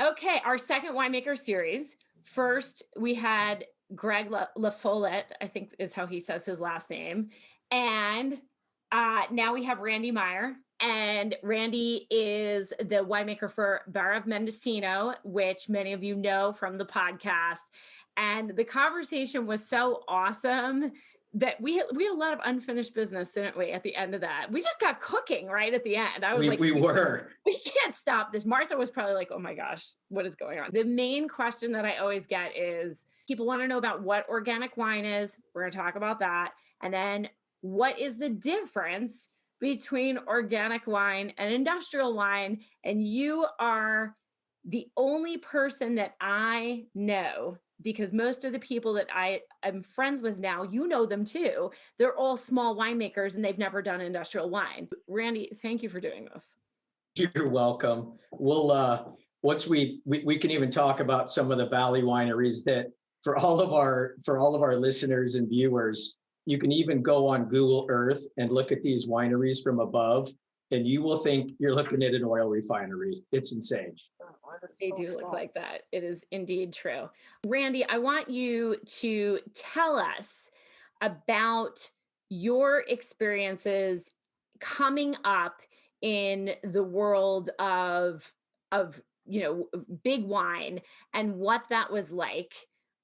Okay, our second Winemaker Series. First, we had Greg La Follette, I think is how he says his last name. And now we have Randy Meyer. And Randy is the winemaker for Barra of Mendocino, which many of you know from the podcast. And the conversation was so awesome that we had a lot of unfinished business, didn't we, at the end of that? We just got cooking right at the end. I was like, we were. we can't stop this. Martha was probably like, oh my gosh, what is going on? The main question that I always get is people want to know about what organic wine is. We're going to talk about that. And then what is the difference between organic wine and industrial wine? And you are the only person that I know, because most of the people that I'm friends with now, you know them too. They're all small winemakers and they've never done industrial wine. Randy, thank you for doing this. You're welcome. We'll once we can even talk about some of the valley wineries that for all of our listeners and viewers, you can even go on Google Earth and look at these wineries from above, and you will think you're looking at an oil refinery. It's insane. They do look like that. It is indeed true. Randy, I want you to tell us about your experiences coming up in the world of big wine and what that was like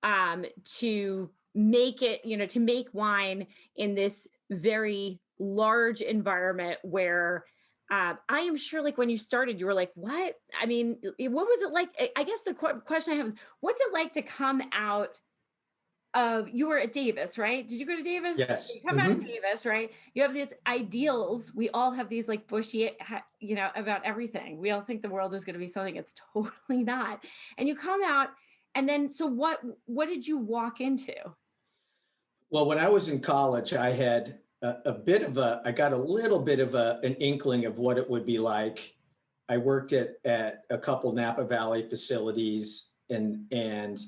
to make it, to make wine in this very large environment where I am sure, like, when you started, you were like, what? I mean, what was it like? I guess the question I have is, what's it like to come out of, you were at Davis, right? Did you go to Davis? Yes. You come out of Davis, right? You have these ideals. We all have these like bushy, about everything. We all think the world is going to be something it's totally not. And you come out, and then, so what did you walk into? Well, when I was in college, I had I got a little bit of an inkling of what it would be like. I worked at a couple Napa Valley facilities, and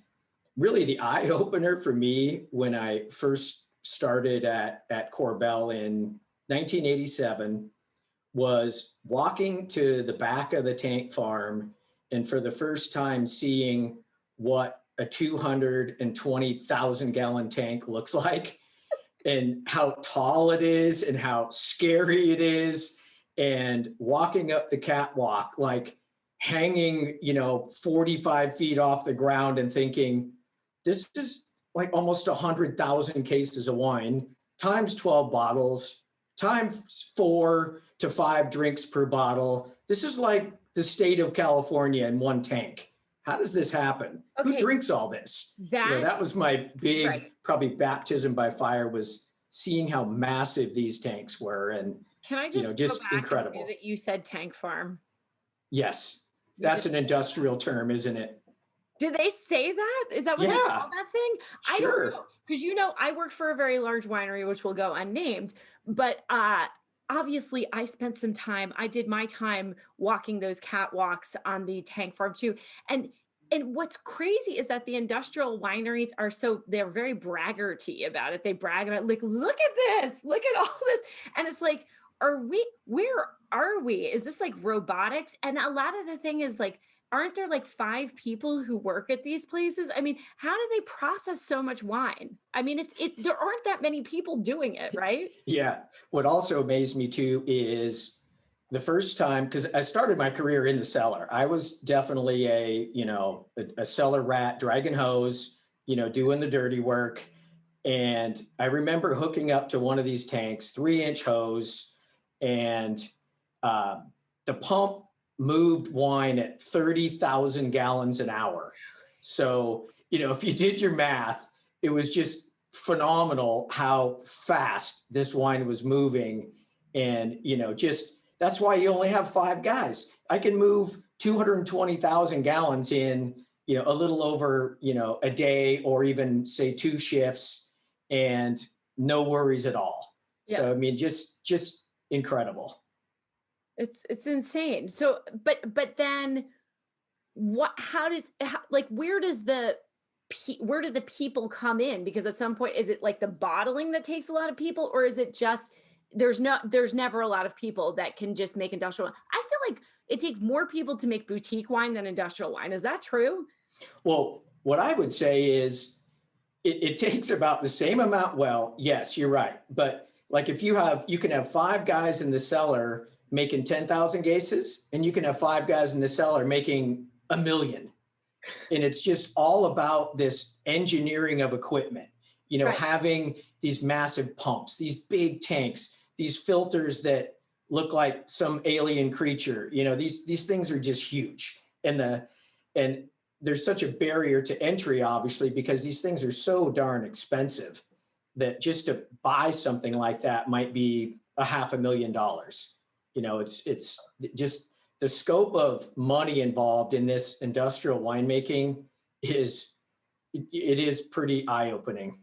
really the eye opener for me when I first started at Korbel in 1987 was walking to the back of the tank farm and for the first time seeing what a 220,000 gallon tank looks like and how tall it is and how scary it is, and walking up the catwalk, like hanging, 45 feet off the ground and thinking, this is like almost 100,000 cases of wine times 12 bottles times 4 to 5 drinks per bottle. This is like the state of California in one tank. How does this happen? Okay. Who drinks all this? That was my big, probably baptism by fire, was seeing how massive these tanks were. And can I just just go back incredible. And say that you said tank farm? Yes, that's an industrial term, isn't it? Did they say that? Is that what they call that thing? Sure. I don't know. Because, I worked for a very large winery, which will go unnamed. But obviously, I spent some time. I did my time walking those catwalks on the tank farm too. And what's crazy is that the industrial wineries they're very braggarty about it. They brag about, like, look at this, look at all this. And it's like, where are we? Is this like robotics? And a lot of the thing is like, aren't there like 5 people who work at these places? I mean, how do they process so much wine? I mean, there aren't that many people doing it, right? Yeah. What also amazed me too is the first time, because I started my career in the cellar. I was definitely a cellar rat, dragging hose, doing the dirty work. And I remember hooking up to one of these tanks, 3-inch hose, and the pump moved wine at 30,000 gallons an hour. So, if you did your math, it was just phenomenal how fast this wine was moving. And, that's why you only have 5 guys. I can move 220,000 gallons in, a little over, a day, or even say 2 shifts, and no worries at all. Yeah. So, I mean, just incredible. It's insane. So, but then where do the people come in? Because at some point, is it like the bottling that takes a lot of people, or is it just, there's never a lot of people that can just make industrial? I feel like it takes more people to make boutique wine than industrial wine. Is that true? Well, what I would say is it takes about the same amount. Well, yes, you're right. But like if you can have five guys in the cellar making 10,000 cases, and you can have five guys in the cellar making 1,000,000. And it's just all about this engineering of equipment, Right. having these massive pumps, these big tanks, these filters that look like some alien creature. These things are just huge. And there's such a barrier to entry, obviously, because these things are so darn expensive that just to buy something like that might be $500,000. It's just the scope of money involved in this industrial winemaking is pretty eye-opening.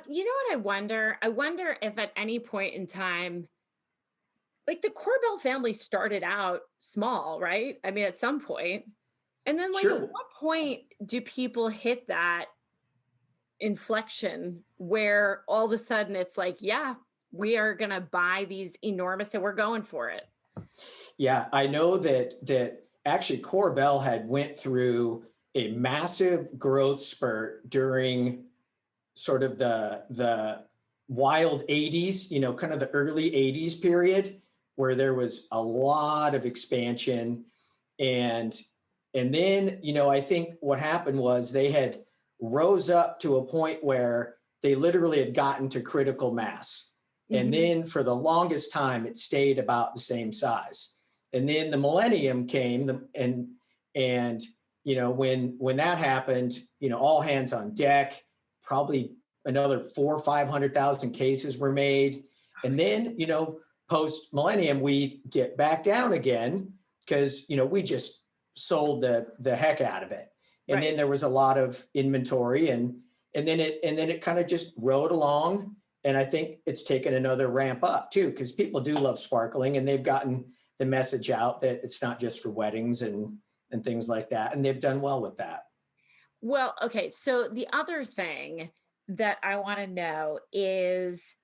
You know what I wonder? I wonder if at any point in time, like the Corbell family started out small, right? I mean, at some point, and then like at Sure. what point do people hit that inflection where all of a sudden it's like, yeah, we are going to buy these enormous and we're going for it. Yeah, I know that actually Corbell had went through a massive growth spurt during sort of the wild 80s, kind of the early 80s period, where there was a lot of expansion. And then, I think what happened was they had rose up to a point where they literally had gotten to critical mass. And Mhm. then for the longest time, it stayed about the same size. And then the millennium came, and when that happened, all hands on deck. Probably another 400,000 or 500,000 cases were made. And then, post millennium, we dipped back down again because, we just sold the heck out of it. And Right. then there was a lot of inventory, and then it kind of just rode along. And I think it's taken another ramp up too, because people do love sparkling, and they've gotten the message out that it's not just for weddings and things like that. And they've done well with that. Well, okay. So the other thing that I want to know is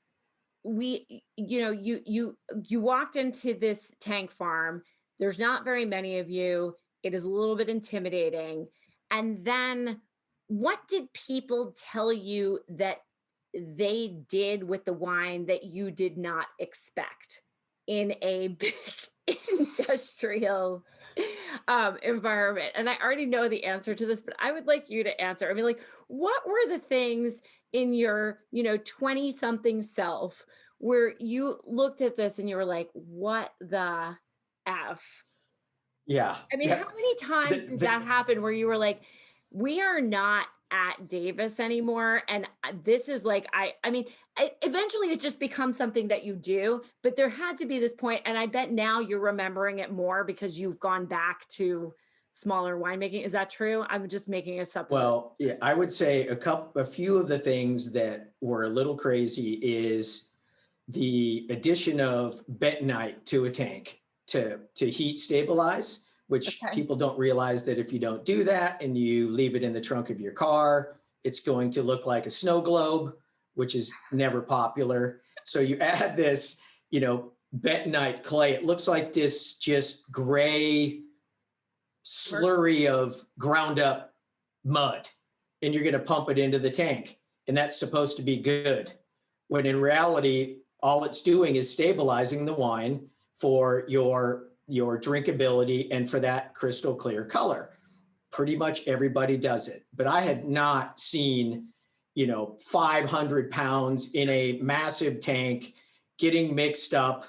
you walked into this tank farm. There's not very many of you. It is a little bit intimidating. And then what did people tell you that they did with the wine that you did not expect in a big industrial environment? And I already know the answer to this, but I would like you to answer. I mean, like, what were the things in your 20 something self where you looked at this and you were like, what the F? Yeah. I mean, how Yeah. many times The, did the, that happen where you were like, we are not at Davis anymore? And this is like, eventually it just becomes something that you do, but there had to be this point, and I bet now you're remembering it more because you've gone back to smaller winemaking. Is that true? I'm just making a supposition. well, yeah, I would say a few of the things that were a little crazy is the addition of bentonite to a tank to heat stabilize, which Okay. people don't realize that if you don't do that and you leave it in the trunk of your car, it's going to look like a snow globe, which is never popular. So you add this, bentonite clay. It looks like this just gray slurry of ground up mud, and you're going to pump it into the tank. And that's supposed to be good. When in reality, all it's doing is stabilizing the wine for your drinkability and for that crystal clear color. Pretty much everybody does it. But I had not seen, 500 pounds in a massive tank getting mixed up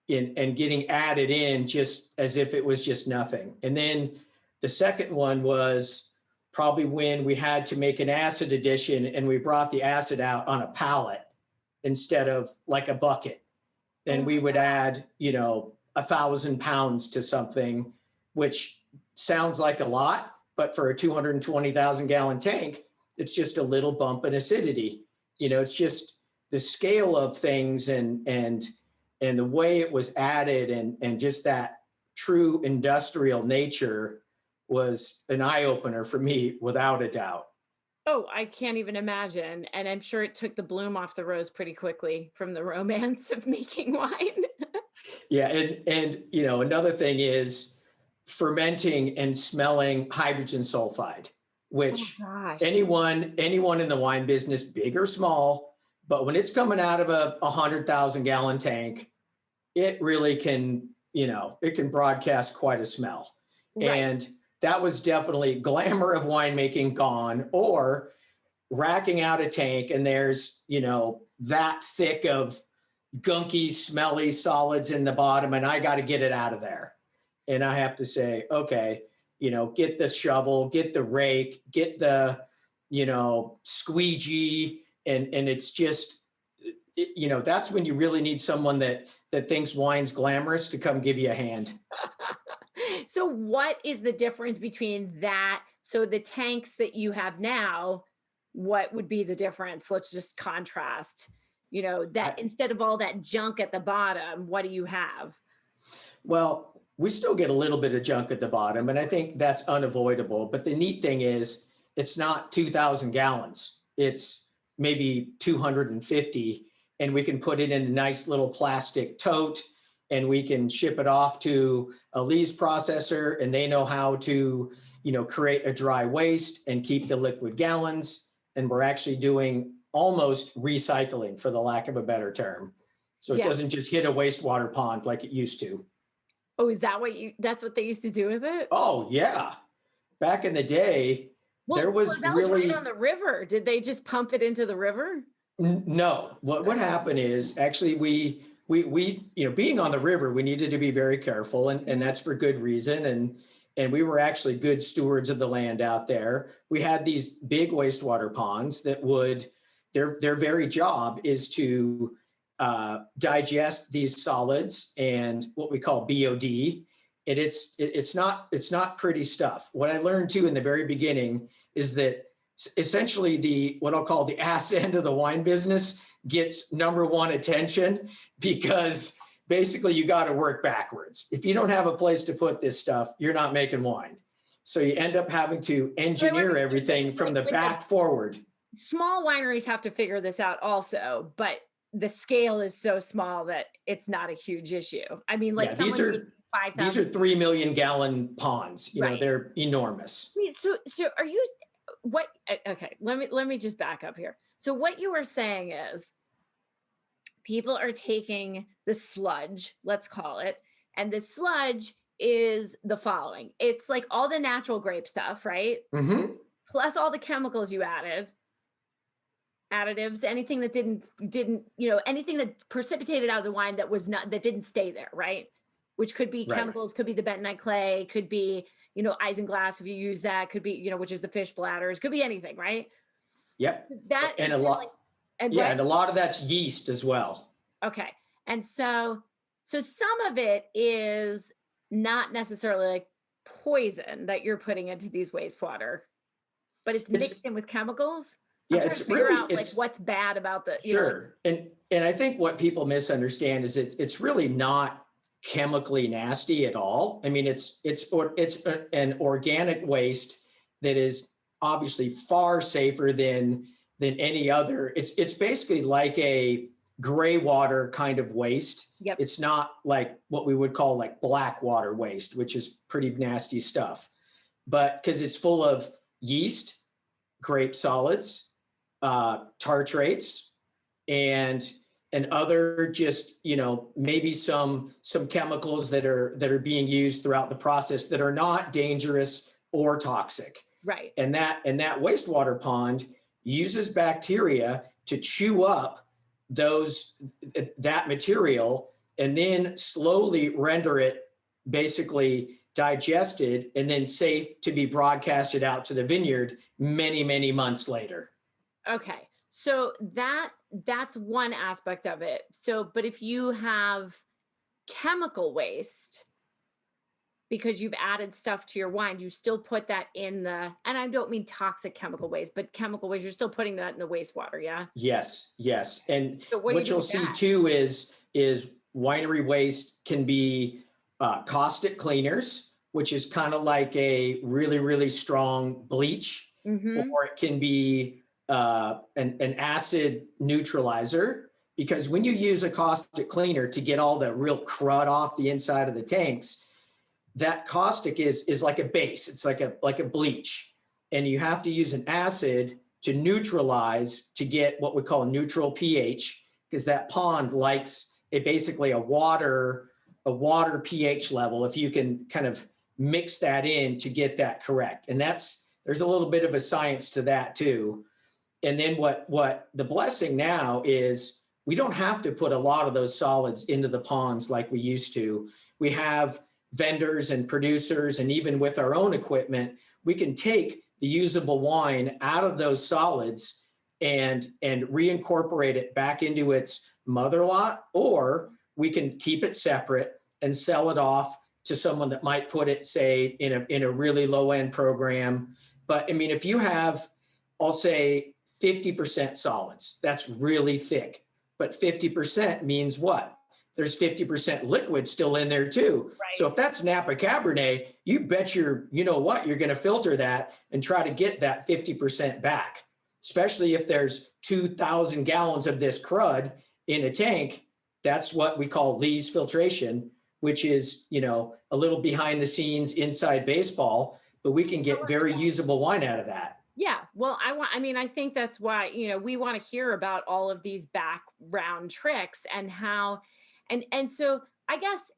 and getting added in just as if it was just nothing. And then the second one was probably when we had to make an acid addition and we brought the acid out on a pallet instead of like a bucket. Oh And my we would God. add, 1,000 pounds to something, which sounds like a lot, but for a 220,000 gallon tank, it's just a little bump in acidity. It's just the scale of things and the way it was added and just that true industrial nature was an eye opener for me without a doubt. Oh, I can't even imagine. And I'm sure it took the bloom off the rose pretty quickly from the romance of making wine. Yeah, and you know, another thing is fermenting and smelling hydrogen sulfide, Oh which gosh. anyone in the wine business, big or small, but when it's coming out of a 100,000 gallon tank, it really can, you know, it can broadcast quite a smell. Right. And that was definitely glamour of winemaking gone, or racking out a tank and there's, you know, that thick of gunky, smelly solids in the bottom, and I got to get it out of there. And I have to say, okay, you know, get the shovel, get the rake, get the, you know, squeegee, and it's just, you know, that's when you really need someone that thinks wine's glamorous to come give you a hand. So what is the difference between that? So the tanks that you have now, what would be the difference? Let's just contrast, you know, that I, instead of all that junk at the bottom, what do you have? well, we still get a little bit of junk at the bottom, and I think that's unavoidable. But the neat thing is, it's not 2,000 gallons. It's maybe 250, and we can put it in a nice little plastic tote, and we can ship it off to a lees processor, and they know how to, you know, create a dry waste and keep the liquid gallons. And we're actually doing almost recycling, for the lack of a better term. So it Yeah. doesn't just hit a wastewater pond like it used to. Oh, is that what you that's what they used to do with it? Oh, yeah. Back in the day, there Well, was that was right on really the river. Did they just pump it into the river? no. What happened is actually we you know, being on the river, we needed to be very careful, and Mhm. that's for good reason. And we were actually good stewards of the land out there. We had these big wastewater ponds that would their very job is to digest these solids and what we call BOD. And it's not pretty stuff. What I learned too in the very beginning is that essentially the what I'll call the ass end of the wine business gets number one attention, because basically you got to work backwards. If you don't have a place to put this stuff, you're not making wine. So you end up having to But I engineer wonder, this everything is from like the with the back forward. small wineries have to figure this out also, but the scale is so small that it's not a huge issue. I mean, like Yeah, someone making these are 5,000, 3 million gallon ponds. You know, right. they're enormous. Wait, so are you what okay, let me just back up here. So what you were saying is people are taking the sludge, let's call it, and the sludge is the following. It's like all the natural grape stuff, right? Mm-hmm. Plus all the chemicals you added, additives, anything that didn't, you know, anything that precipitated out of the wine that was not that didn't stay there, right? Which could be Right. chemicals, could be the bentonite clay, could be, you know, isinglass if you use that, could be, you know, which is the fish bladders, could be anything, right? Yep. That And is a then like lot. and Yeah, what? and a lot of that's yeast as well. Okay. And so some of it is not necessarily like poison that you're putting into these wastewater, but it's It's mixed in with chemicals. I'm yeah, trying to it's figure really out like it's what's bad about the, you know, like sure. And I think what people misunderstand is it's really not chemically nasty at all. I mean, an organic waste that is obviously far safer than any other. It's basically like a gray water kind of waste. yep. It's not like what we would call like black water waste, which is pretty nasty stuff. But because it's full of yeast, grape solids, tartrates, and other just, you know, maybe some chemicals that are being used throughout the process that are not dangerous or toxic. Right. And that wastewater pond uses bacteria to chew up those that material and then slowly render it basically digested and then safe to be broadcasted out to the vineyard many months later. Okay. So that's one aspect of it. So, but if you have chemical waste because you've added stuff to your wine, you still put that in the, and I don't mean toxic chemical waste, but chemical waste, you're still putting that in the wastewater, yeah? Yes. And So what do you what do you'll with see that? too is winery waste can be caustic cleaners, which is kind of like a really strong bleach, Mhm. or it can be an acid neutralizer. because when you use a caustic cleaner to get all the real crud off the inside of the tanks, that caustic is like a base. It's like a bleach, and you have to use an acid to neutralize to get what we call neutral pH, because that pond likes basically a water pH level. If you can kind of mix that in to get that correct, and there's a little bit of a science to that too. And then what the blessing now is, we don't have to put a lot of those solids into the ponds like we used to. We have vendors and producers, and even with our own equipment, we can take the usable wine out of those solids and reincorporate it back into its mother lot, or we can keep it separate and sell it off to someone that might put it, say, in a really low end program. But I mean, if you have, I'll say 50% solids, that's really thick, but 50% means what? There's 50% liquid still in there too. Right. So if that's Napa Cabernet, you bet you're going to filter that and try to get that 50% back, especially if there's 2,000 gallons of this crud in a tank. That's what we call lees filtration, which is, a little behind the scenes inside baseball, but we can get very usable wine out of that. Yeah. Well, I think that's why, we want to hear about all of these background tricks and how, and so I guess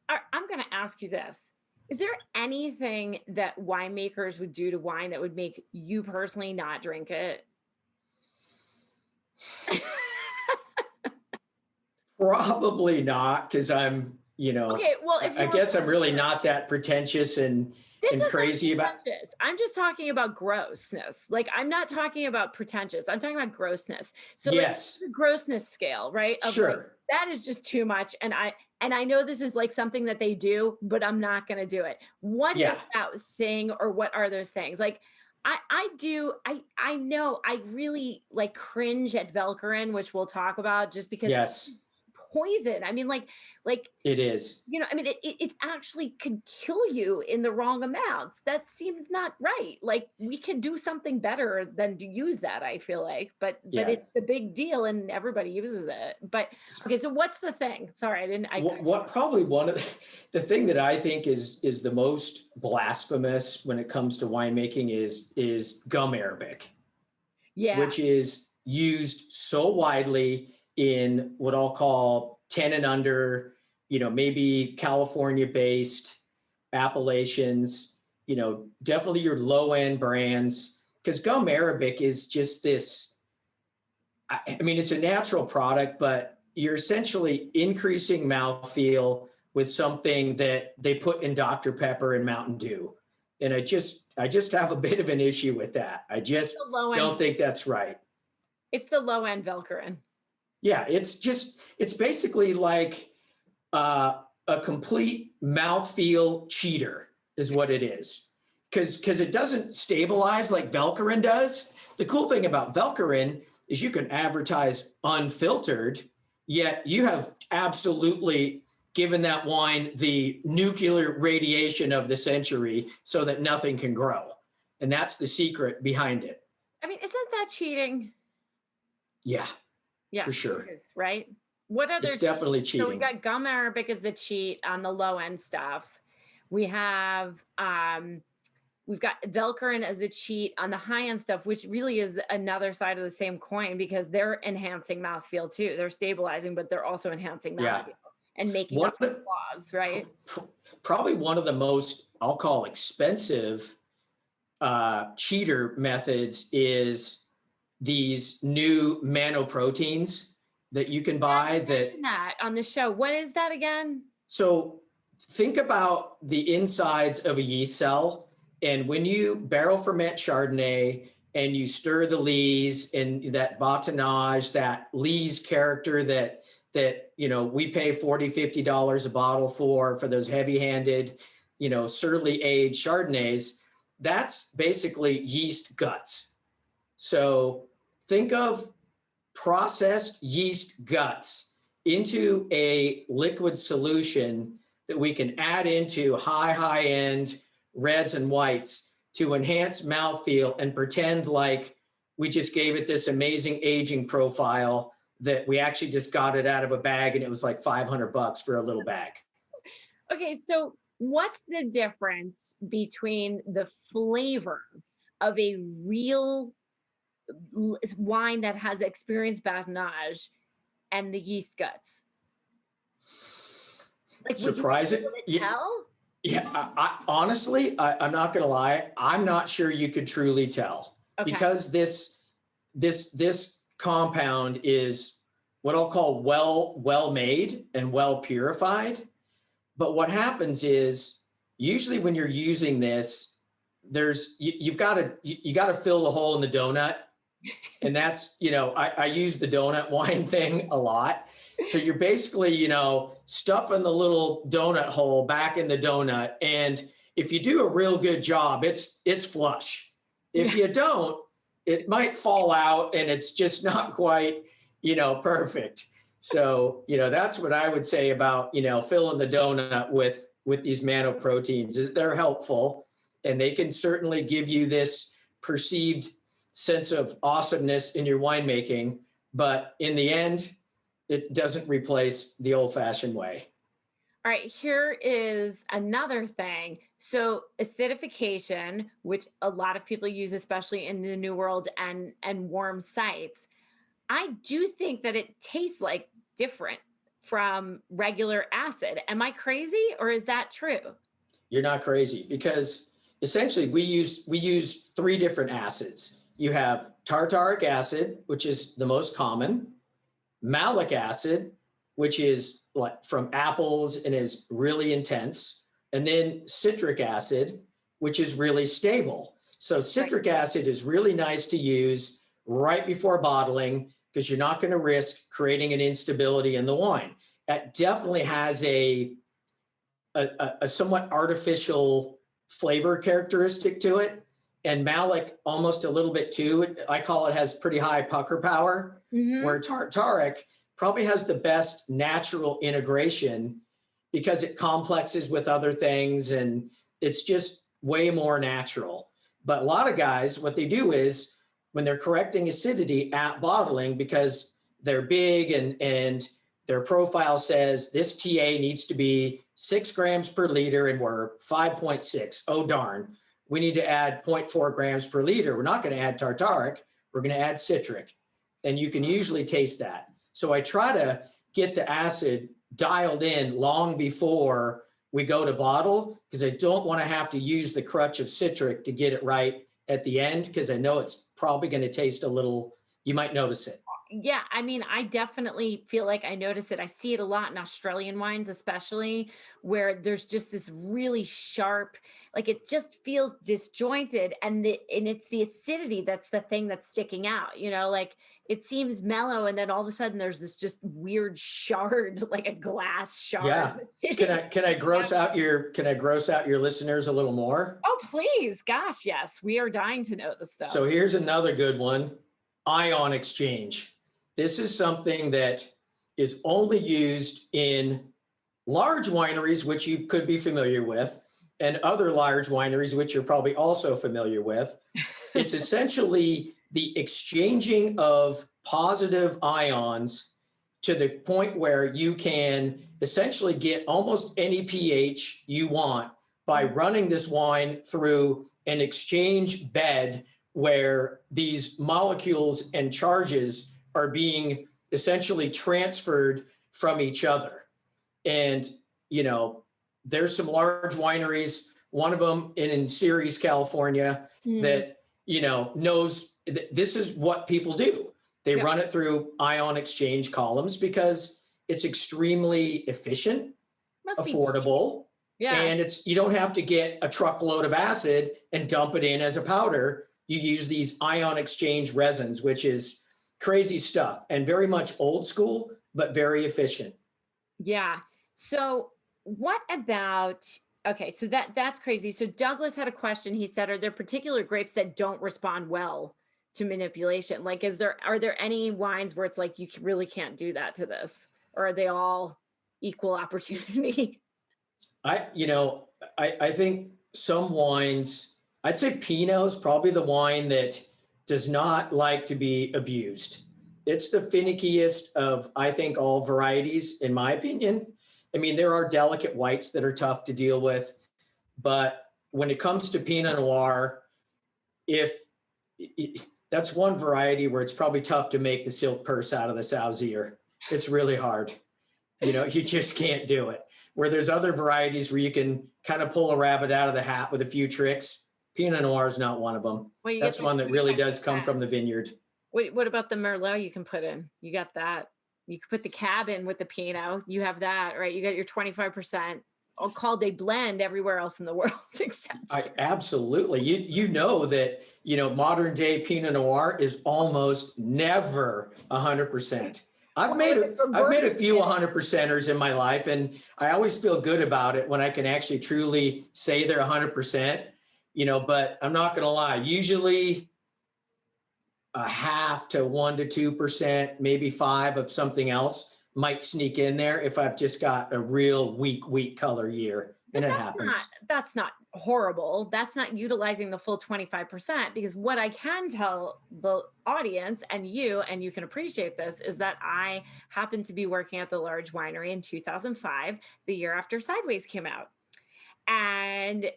I'm going to ask you this. Is there anything that winemakers would do to wine that would make you personally not drink it? Probably not, because I'm, okay, well, I guess I'm really not that pretentious and crazy about. I'm just talking about grossness. Like, I'm not talking about pretentious. I'm talking about grossness. So yes, like the grossness scale, right? Of sure. Like, that is just too much. And I know this is like something that they do, but I'm not going to do it. What is that thing, or what are those things? Like, I know I really like cringe at Velcorin, which we'll talk about, just because yes, poison. I mean, like it is. It's actually could kill you in the wrong amounts. That seems not right. Like, we could do something better than to use that, I feel like. But it's the big deal, and everybody uses it. But okay, so what's the thing? Sorry, what probably one of the thing that I think is the most blasphemous when it comes to winemaking is gum arabic. Yeah. Which is used so widely in what I'll call 10 and under, maybe California-based appellations, definitely your low-end brands, because gum arabic is just this, I mean, it's a natural product, but you're essentially increasing mouthfeel with something that they put in Dr. Pepper and Mountain Dew. And I just have a bit of an issue with that. I just don't think that's right. It's the low-end Velcorin. Yeah, it's basically like a complete mouthfeel cheater is what it is. Because it doesn't stabilize like Velcorin does. The cool thing about Velcorin is you can advertise unfiltered, yet you have absolutely given that wine the nuclear radiation of the century so that nothing can grow. And that's the secret behind it. I mean, isn't that cheating? Yeah, for sure. It is, right? What other? It's definitely cheating. So we got gum arabic as the cheat on the low end stuff. We have we've got Velcorin as the cheat on the high end stuff, which really is another side of the same coin, because they're enhancing mouthfeel too. They're stabilizing, but they're also enhancing mouthfeel and making up the flaws, right? Probably one of the most, I'll call, expensive cheater methods is these new manoproteins that you can buy. That on the show. What is that again? So think about the insides of a yeast cell, and when you barrel ferment Chardonnay and you stir the lees and that batonnage, that lees character that we pay $40-50 a bottle for those heavy-handed, surly aged Chardonnays, that's basically yeast guts. So think of processed yeast guts into a liquid solution that we can add into high-end reds and whites to enhance mouthfeel and pretend like we just gave it this amazing aging profile that we actually just got it out of a bag and it was like $500 for a little bag. Okay, so what's the difference between the flavor of a real wine that has experienced batonnage and the yeast guts? Like, would you be Surprising. able to tell? Yeah, honestly, I'm not gonna lie. I'm not sure you could truly tell Okay. because this compound is what I'll call well made and well purified. But what happens is usually when you're using this, you've got to fill the hole in the donut, and that's I use the donut wine thing a lot. So you're basically, stuffing the little donut hole back in the donut. And if you do a real good job, it's flush. If Yeah. you don't, it might fall out and it's just not quite, perfect. So, that's what I would say about, filling the donut with these manoproteins is they're helpful and they can certainly give you this perceived sense of awesomeness in your winemaking. But in the end, it doesn't replace the old-fashioned way. All right, here is another thing. So acidification, which a lot of people use, especially in the New World and warm sites, I do think that it tastes like different from regular acid. Am I crazy or is that true? You're not crazy because essentially we use three different acids. You have tartaric acid, which is the most common, malic acid, which is like from apples and is really intense, and then citric acid, which is really stable. So citric acid is really nice to use right before bottling because you're not going to risk creating an instability in the wine. That definitely has a somewhat artificial flavor characteristic to it. And malic almost a little bit too. I call it has pretty high pucker power, where tartaric probably has the best natural integration because it complexes with other things and it's just way more natural. But a lot of guys, what they do is when they're correcting acidity at bottling, because they're big and their profile says this TA needs to be 6 grams per liter and we're 5.6. Oh, darn. We need to add 0.4 grams per liter. We're not going to add tartaric. We're going to add citric. And you can usually taste that. So I try to get the acid dialed in long before we go to bottle because I don't want to have to use the crutch of citric to get it right at the end because I know it's probably going to taste a little, you might notice it. Yeah, I mean, I definitely feel like I notice it. I see it a lot in Australian wines, especially where there's just this really sharp, like it just feels disjointed, and it's the acidity that's the thing that's sticking out. Like it seems mellow, and then all of a sudden there's this just weird shard, like a glass shard. Yeah. Can I gross out your listeners a little more? Oh, please, gosh, yes, we are dying to know the stuff. So here's another good one: ion exchange. This is something that is only used in large wineries, which you could be familiar with, and other large wineries, which you're probably also familiar with. It's essentially the exchanging of positive ions to the point where you can essentially get almost any pH you want by running this wine through an exchange bed where these molecules and charges are being essentially transferred from each other. And, there's some large wineries, one of them in Ceres, California, that, knows that this is what people do. They run it through ion exchange columns because it's extremely efficient, affordable, and you don't have to get a truckload of acid and dump it in as a powder. You use these ion exchange resins, which is crazy stuff and very much old school, but very efficient. Yeah. So what about, okay, so that's crazy. So Douglas had a question. He said, are there particular grapes that don't respond well to manipulation? Like, are there any wines where it's like, you really can't do that to this? Or are they all equal opportunity? I think some wines, I'd say Pinot is probably the wine that does not like to be abused. it's the finickiest of, I think, all varieties, in my opinion. I mean, there are delicate whites that are tough to deal with, but when it comes to Pinot Noir, if that's one variety where it's probably tough to make the silk purse out of the sow's ear. It's really hard. You know, you just can't do it. Where there's other varieties where you can kind of pull a rabbit out of the hat with a few tricks. Pinot Noir is not one of them. Well, that's one that really does come from the vineyard. What about the Merlot you can put in? You got that. You can put the cab in with the Pinot. You have that, right? You got your 25%. Called a blend everywhere else in the world except. Absolutely. You know that, you know, modern day Pinot Noir is almost never 100%. I've made a few 100%ers in my life, and I always feel good about it when I can actually truly say they're 100%, you know, but I'm not going to lie. Usually a half to 1 to 2%, maybe 5 of something else might sneak in there if I've just got a real weak color year. And it happens. That's not horrible. That's not utilizing the full 25%, because what I can tell the audience and you can appreciate this, is that I happened to be working at the large winery in 2005, the year after Sideways came out. And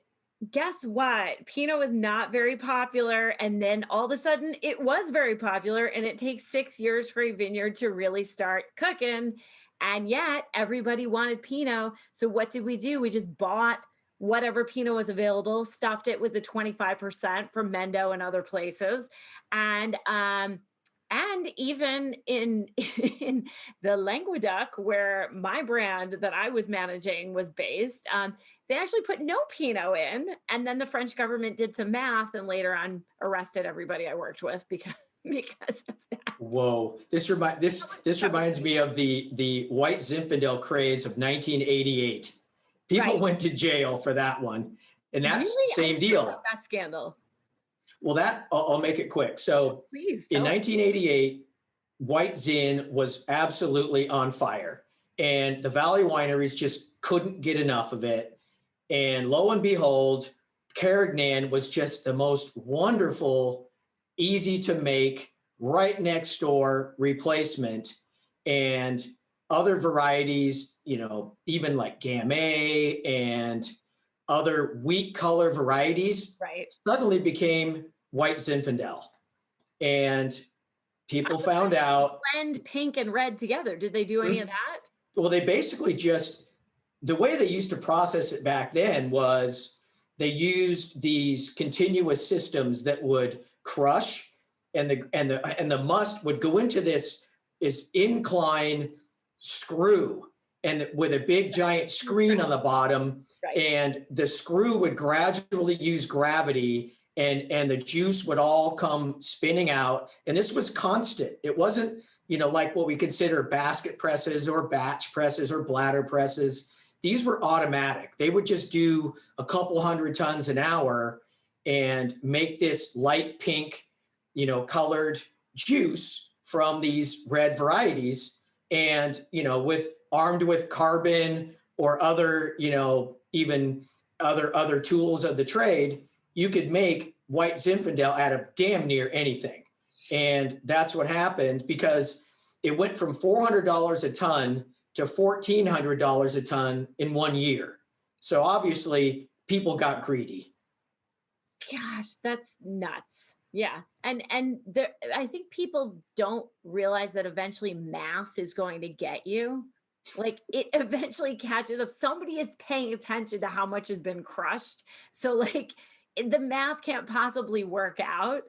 guess what? Pinot was not very popular. And then all of a sudden it was very popular, and it takes 6 years for a vineyard to really start cooking. And yet everybody wanted Pinot. So what did we do? We just bought whatever Pinot was available, stuffed it with the 25% from Mendo and other places. And even in the Languedoc, where my brand that I was managing was based, they actually put no Pinot in. And then the French government did some math and later on arrested everybody I worked with because of that. Whoa. This reminds me of the white Zinfandel craze of 1988. People went to jail for that one. And that's the same deal. That scandal. Well, I'll make it quick. So in 1988, white Zin was absolutely on fire, and the Valley wineries just couldn't get enough of it. And lo and behold, Carignan was just the most wonderful, easy to make, right next door replacement. And other varieties, you know, even like Gamay and other weak color varieties suddenly became white Zinfandel. And people found out. Blend pink and red together. Did they do any of that? Well, they basically the way they used to process it back then was they used these continuous systems that would crush, and the must would go into this incline screw, and with a big giant screen on the bottom. And the screw would gradually use gravity, and the juice would all come spinning out. And this was constant. It wasn't, you know, like what we consider basket presses or batch presses or bladder presses. These were automatic. They would just do a couple 100 tons an hour and make this light pink, you know, colored juice from these red varieties. And, you know, armed with carbon or other, you know, even other tools of the trade, you could make white Zinfandel out of damn near anything. And that's what happened, because it went from $400 a ton to $1,400 a ton in 1 year. So obviously people got greedy. Gosh, that's nuts. Yeah. And I think people don't realize that eventually math is going to get you. Like, it eventually catches up. Somebody is paying attention to how much has been crushed. So like the math can't possibly work out.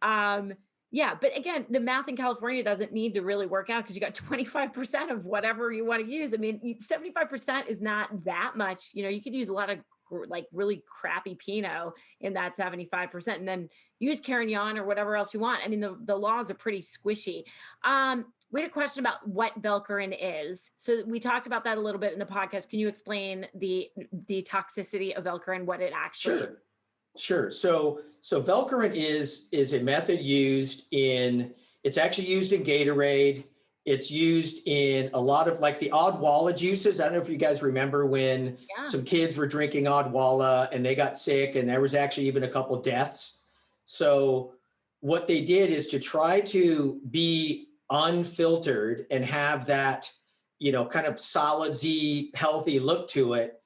Yeah. But again, the math in California doesn't need to really work out, because you got 25% of whatever you want to use. I mean, 75% is not that much. You know, you could use a lot of like really crappy Pinot in that 75%, and then use Carignan or whatever else you want. I mean, the laws are pretty squishy. We had a question about what Velcorin is. So we talked about that a little bit in the podcast. Can you explain the toxicity of Velcorin, what it actually? Sure. So Velcorin is a method it's actually used in Gatorade. It's used in a lot of like the Odwalla juices. I don't know if you guys remember when some kids were drinking Odwalla and they got sick, and there was actually even a couple deaths. So what they did is to try to be unfiltered and have that, kind of solidsy, healthy look to it,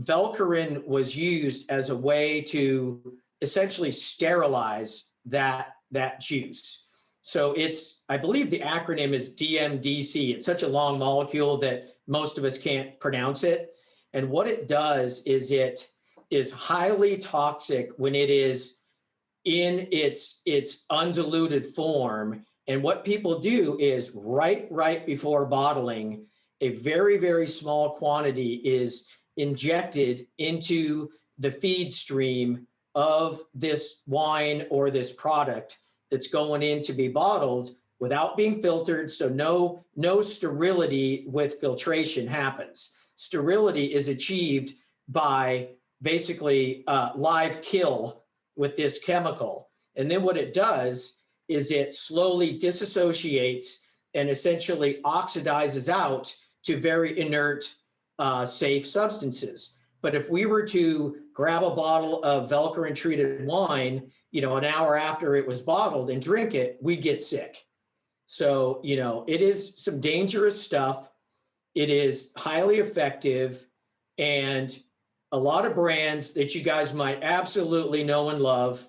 Velcorin was used as a way to essentially sterilize that juice. So I believe the acronym is DMDC. It's such a long molecule that most of us can't pronounce it. And what it does is it is highly toxic when it is in its undiluted form. And what people do is right before bottling, a very, very small quantity is injected into the feed stream of this wine or this product that's going in to be bottled without being filtered. So no sterility with filtration happens. Sterility is achieved by basically live kill with this chemical. And then what it does is it slowly disassociates and essentially oxidizes out to very inert, safe substances. But if we were to grab a bottle of Velcorin treated wine, an hour after it was bottled and drink it, we get sick. So, it is some dangerous stuff. It is highly effective, and a lot of brands that you guys might absolutely know and love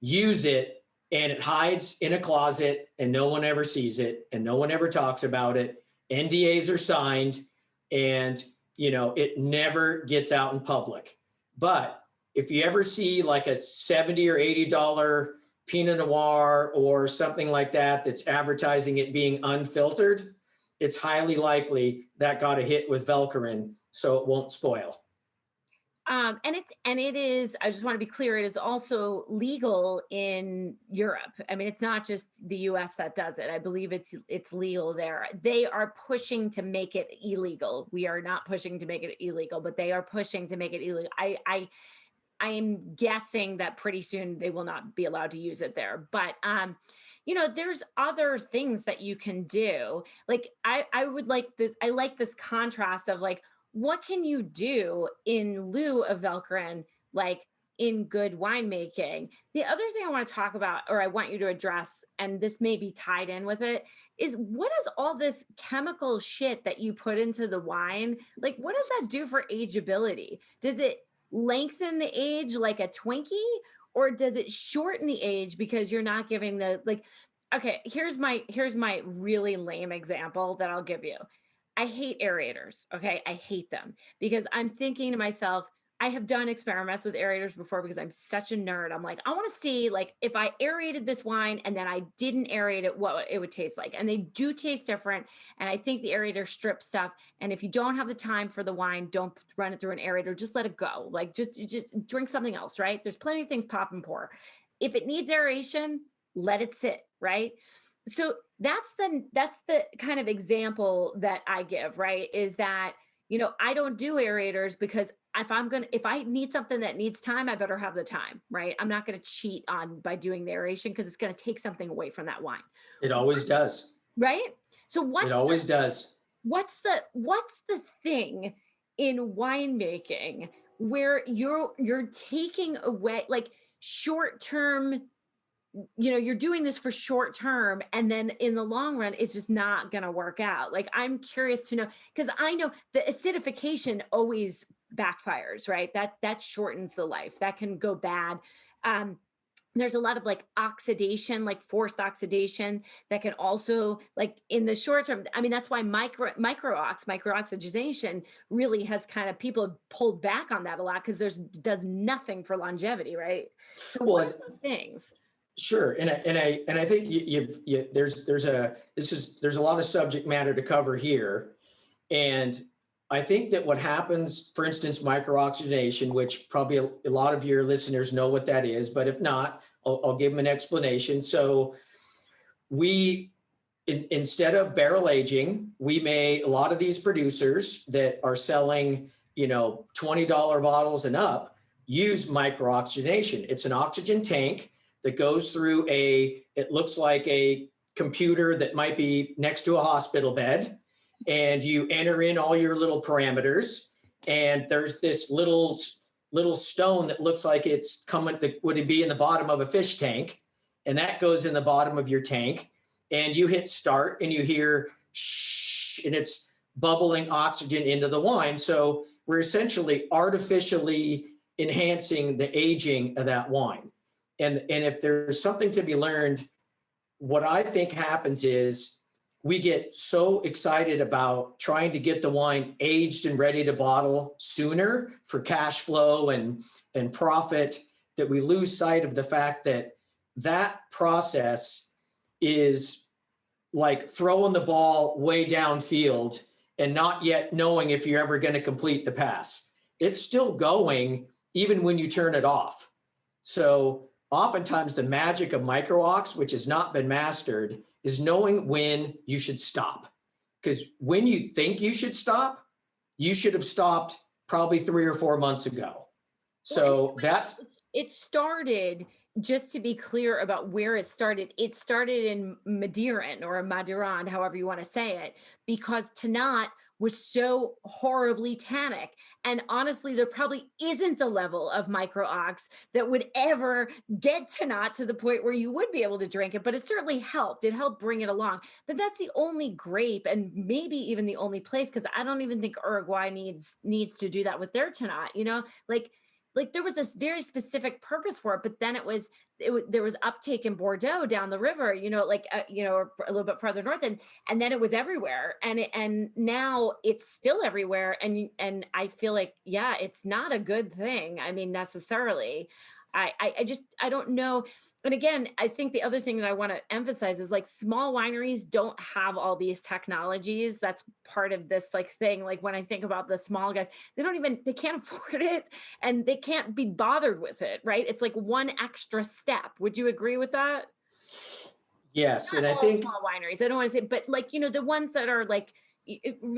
use it, and it hides in a closet and no one ever sees it and no one ever talks about it. NDAs are signed, and it never gets out in public. But if you ever see like a $70 or $80 Pinot Noir or something like that that's advertising it being unfiltered, it's highly likely that got a hit with Velcorin, so it won't spoil. And it is, I just want to be clear, it is also legal in Europe. I mean, it's not just the US that does it. I believe it's legal there. They are pushing to make it illegal. We are not pushing to make it illegal, but they are pushing to make it illegal. I am guessing that pretty soon they will not be allowed to use it there. But there's other things that you can do. Like I would like this, I like this contrast of like, what can you do in lieu of Velcorin, like in good winemaking? The other thing I want to talk about, or I want you to address, and this may be tied in with it, is what is all this chemical shit that you put into the wine? Like, what does that do for ageability? Does it lengthen the age like a Twinkie, or does it shorten the age because you're not giving the, like, okay, here's my really lame example that I'll give you. I hate aerators. Okay. I hate them because I'm thinking to myself, I have done experiments with aerators before because I'm such a nerd. I'm like, I want to see like if I aerated this wine and then I didn't aerate it, what it would taste like. And they do taste different. And I think the aerator strips stuff. And if you don't have the time for the wine, don't run it through an aerator. Just let it go. Like just drink something else, right? There's plenty of things pop and pour. If it needs aeration, let it sit, right? So that's the kind of example that I give, right? Is that, I don't do aerators because if I need something that needs time, I better have the time, right? I'm not going to cheat by doing the aeration because it's going to take something away from that wine. It always does. Right? So it always does. What's the thing in winemaking where you're taking away like short-term, you're doing this for short term, and then in the long run, it's just not going to work out. Like, I'm curious to know, because I know the acidification always backfires, right? That shortens the life. That can go bad. There's a lot of like oxidation, like forced oxidation that can also like in the short term. I mean, that's why microoxidation really has kind of people pulled back on that a lot because does nothing for longevity, right? So what are those things? Sure, and I think there's a lot of subject matter to cover here, and I think that what happens, for instance, microoxidation, which probably a lot of your listeners know what that is, but if not, I'll give them an explanation. So instead of barrel aging, a lot of these producers that are selling, $20 bottles and up use microoxidation. It's an oxygen tank that goes through it looks like a computer that might be next to a hospital bed, and you enter in all your little parameters, and there's this little stone that looks like it's would it be in the bottom of a fish tank, and that goes in the bottom of your tank, and you hit start and you hear shh, and it's bubbling oxygen into the wine. So we're essentially artificially enhancing the aging of that wine. And if there's something to be learned, what I think happens is we get so excited about trying to get the wine aged and ready to bottle sooner for cash flow and profit, that we lose sight of the fact that that process is like throwing the ball way downfield and not yet knowing if you're ever going to complete the pass. It's still going even when you turn it off. So oftentimes the magic of micro-ox, which has not been mastered, is knowing when you should stop. Because when you think you should stop, you should have stopped probably 3 or 4 months ago. So it started, just to be clear about where it started in Madiran or Madiran, however you want to say it, because Tanat was so horribly tannic. And honestly, there probably isn't a level of micro-ox that would ever get Tanat to the point where you would be able to drink it, but it certainly helped. It helped bring it along. But that's the only grape, and maybe even the only place, because I don't even think Uruguay needs to do that with their Tanat, like there was this very specific purpose for it, but then there was uptake in Bordeaux down the river, or a little bit farther north, and then it was everywhere, and now it's still everywhere, and I feel like, yeah, it's not a good thing. I mean, necessarily. I don't know. And again, I think the other thing that I want to emphasize is, like, small wineries don't have all these technologies. That's part of this, like, thing. Like, when I think about the small guys, they can't afford it, and they can't be bothered with it, right? It's like one extra step. Would you agree with that? yes, Not and I all think small wineries. I don't want to say, but, like, the ones that are like,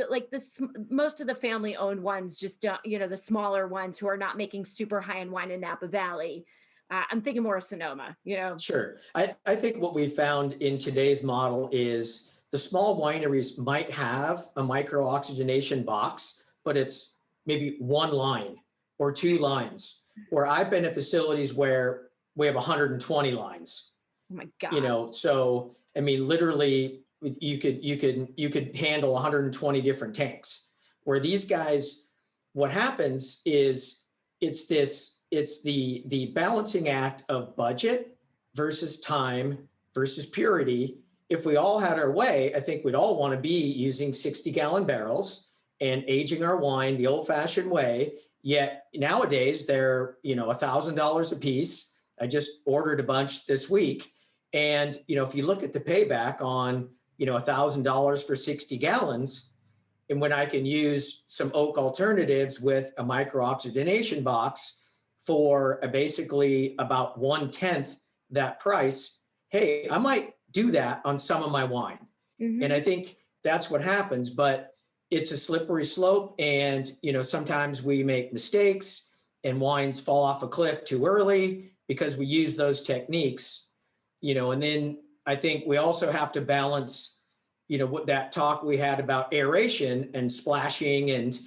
like this, most of the family owned ones just don't, the smaller ones who are not making super high end wine in Napa Valley. I'm thinking more of Sonoma. sure. I think what we found in today's model is the small wineries might have a micro oxygenation box, but it's maybe one line or two lines. Where I've been at facilities where we have 120 lines. Oh my gosh. So I mean, literally, you could handle 120 different tanks. Where these guys, what happens is it's the balancing act of budget versus time versus purity. If we all had our way, I think we'd all want to be using 60-gallon barrels and aging our wine the old-fashioned way. Yet nowadays they're $1,000 a piece. I just ordered a bunch this week, and if you look at the payback on $1,000 for 60 gallons, and when I can use some oak alternatives with a micro oxygenation box for basically about 1/10 that price, hey, I might do that on some of my wine. And I think that's what happens, but it's a slippery slope. And, sometimes we make mistakes and wines fall off a cliff too early because we use those techniques, and then I think we also have to balance, what that talk we had about aeration and splashing, and,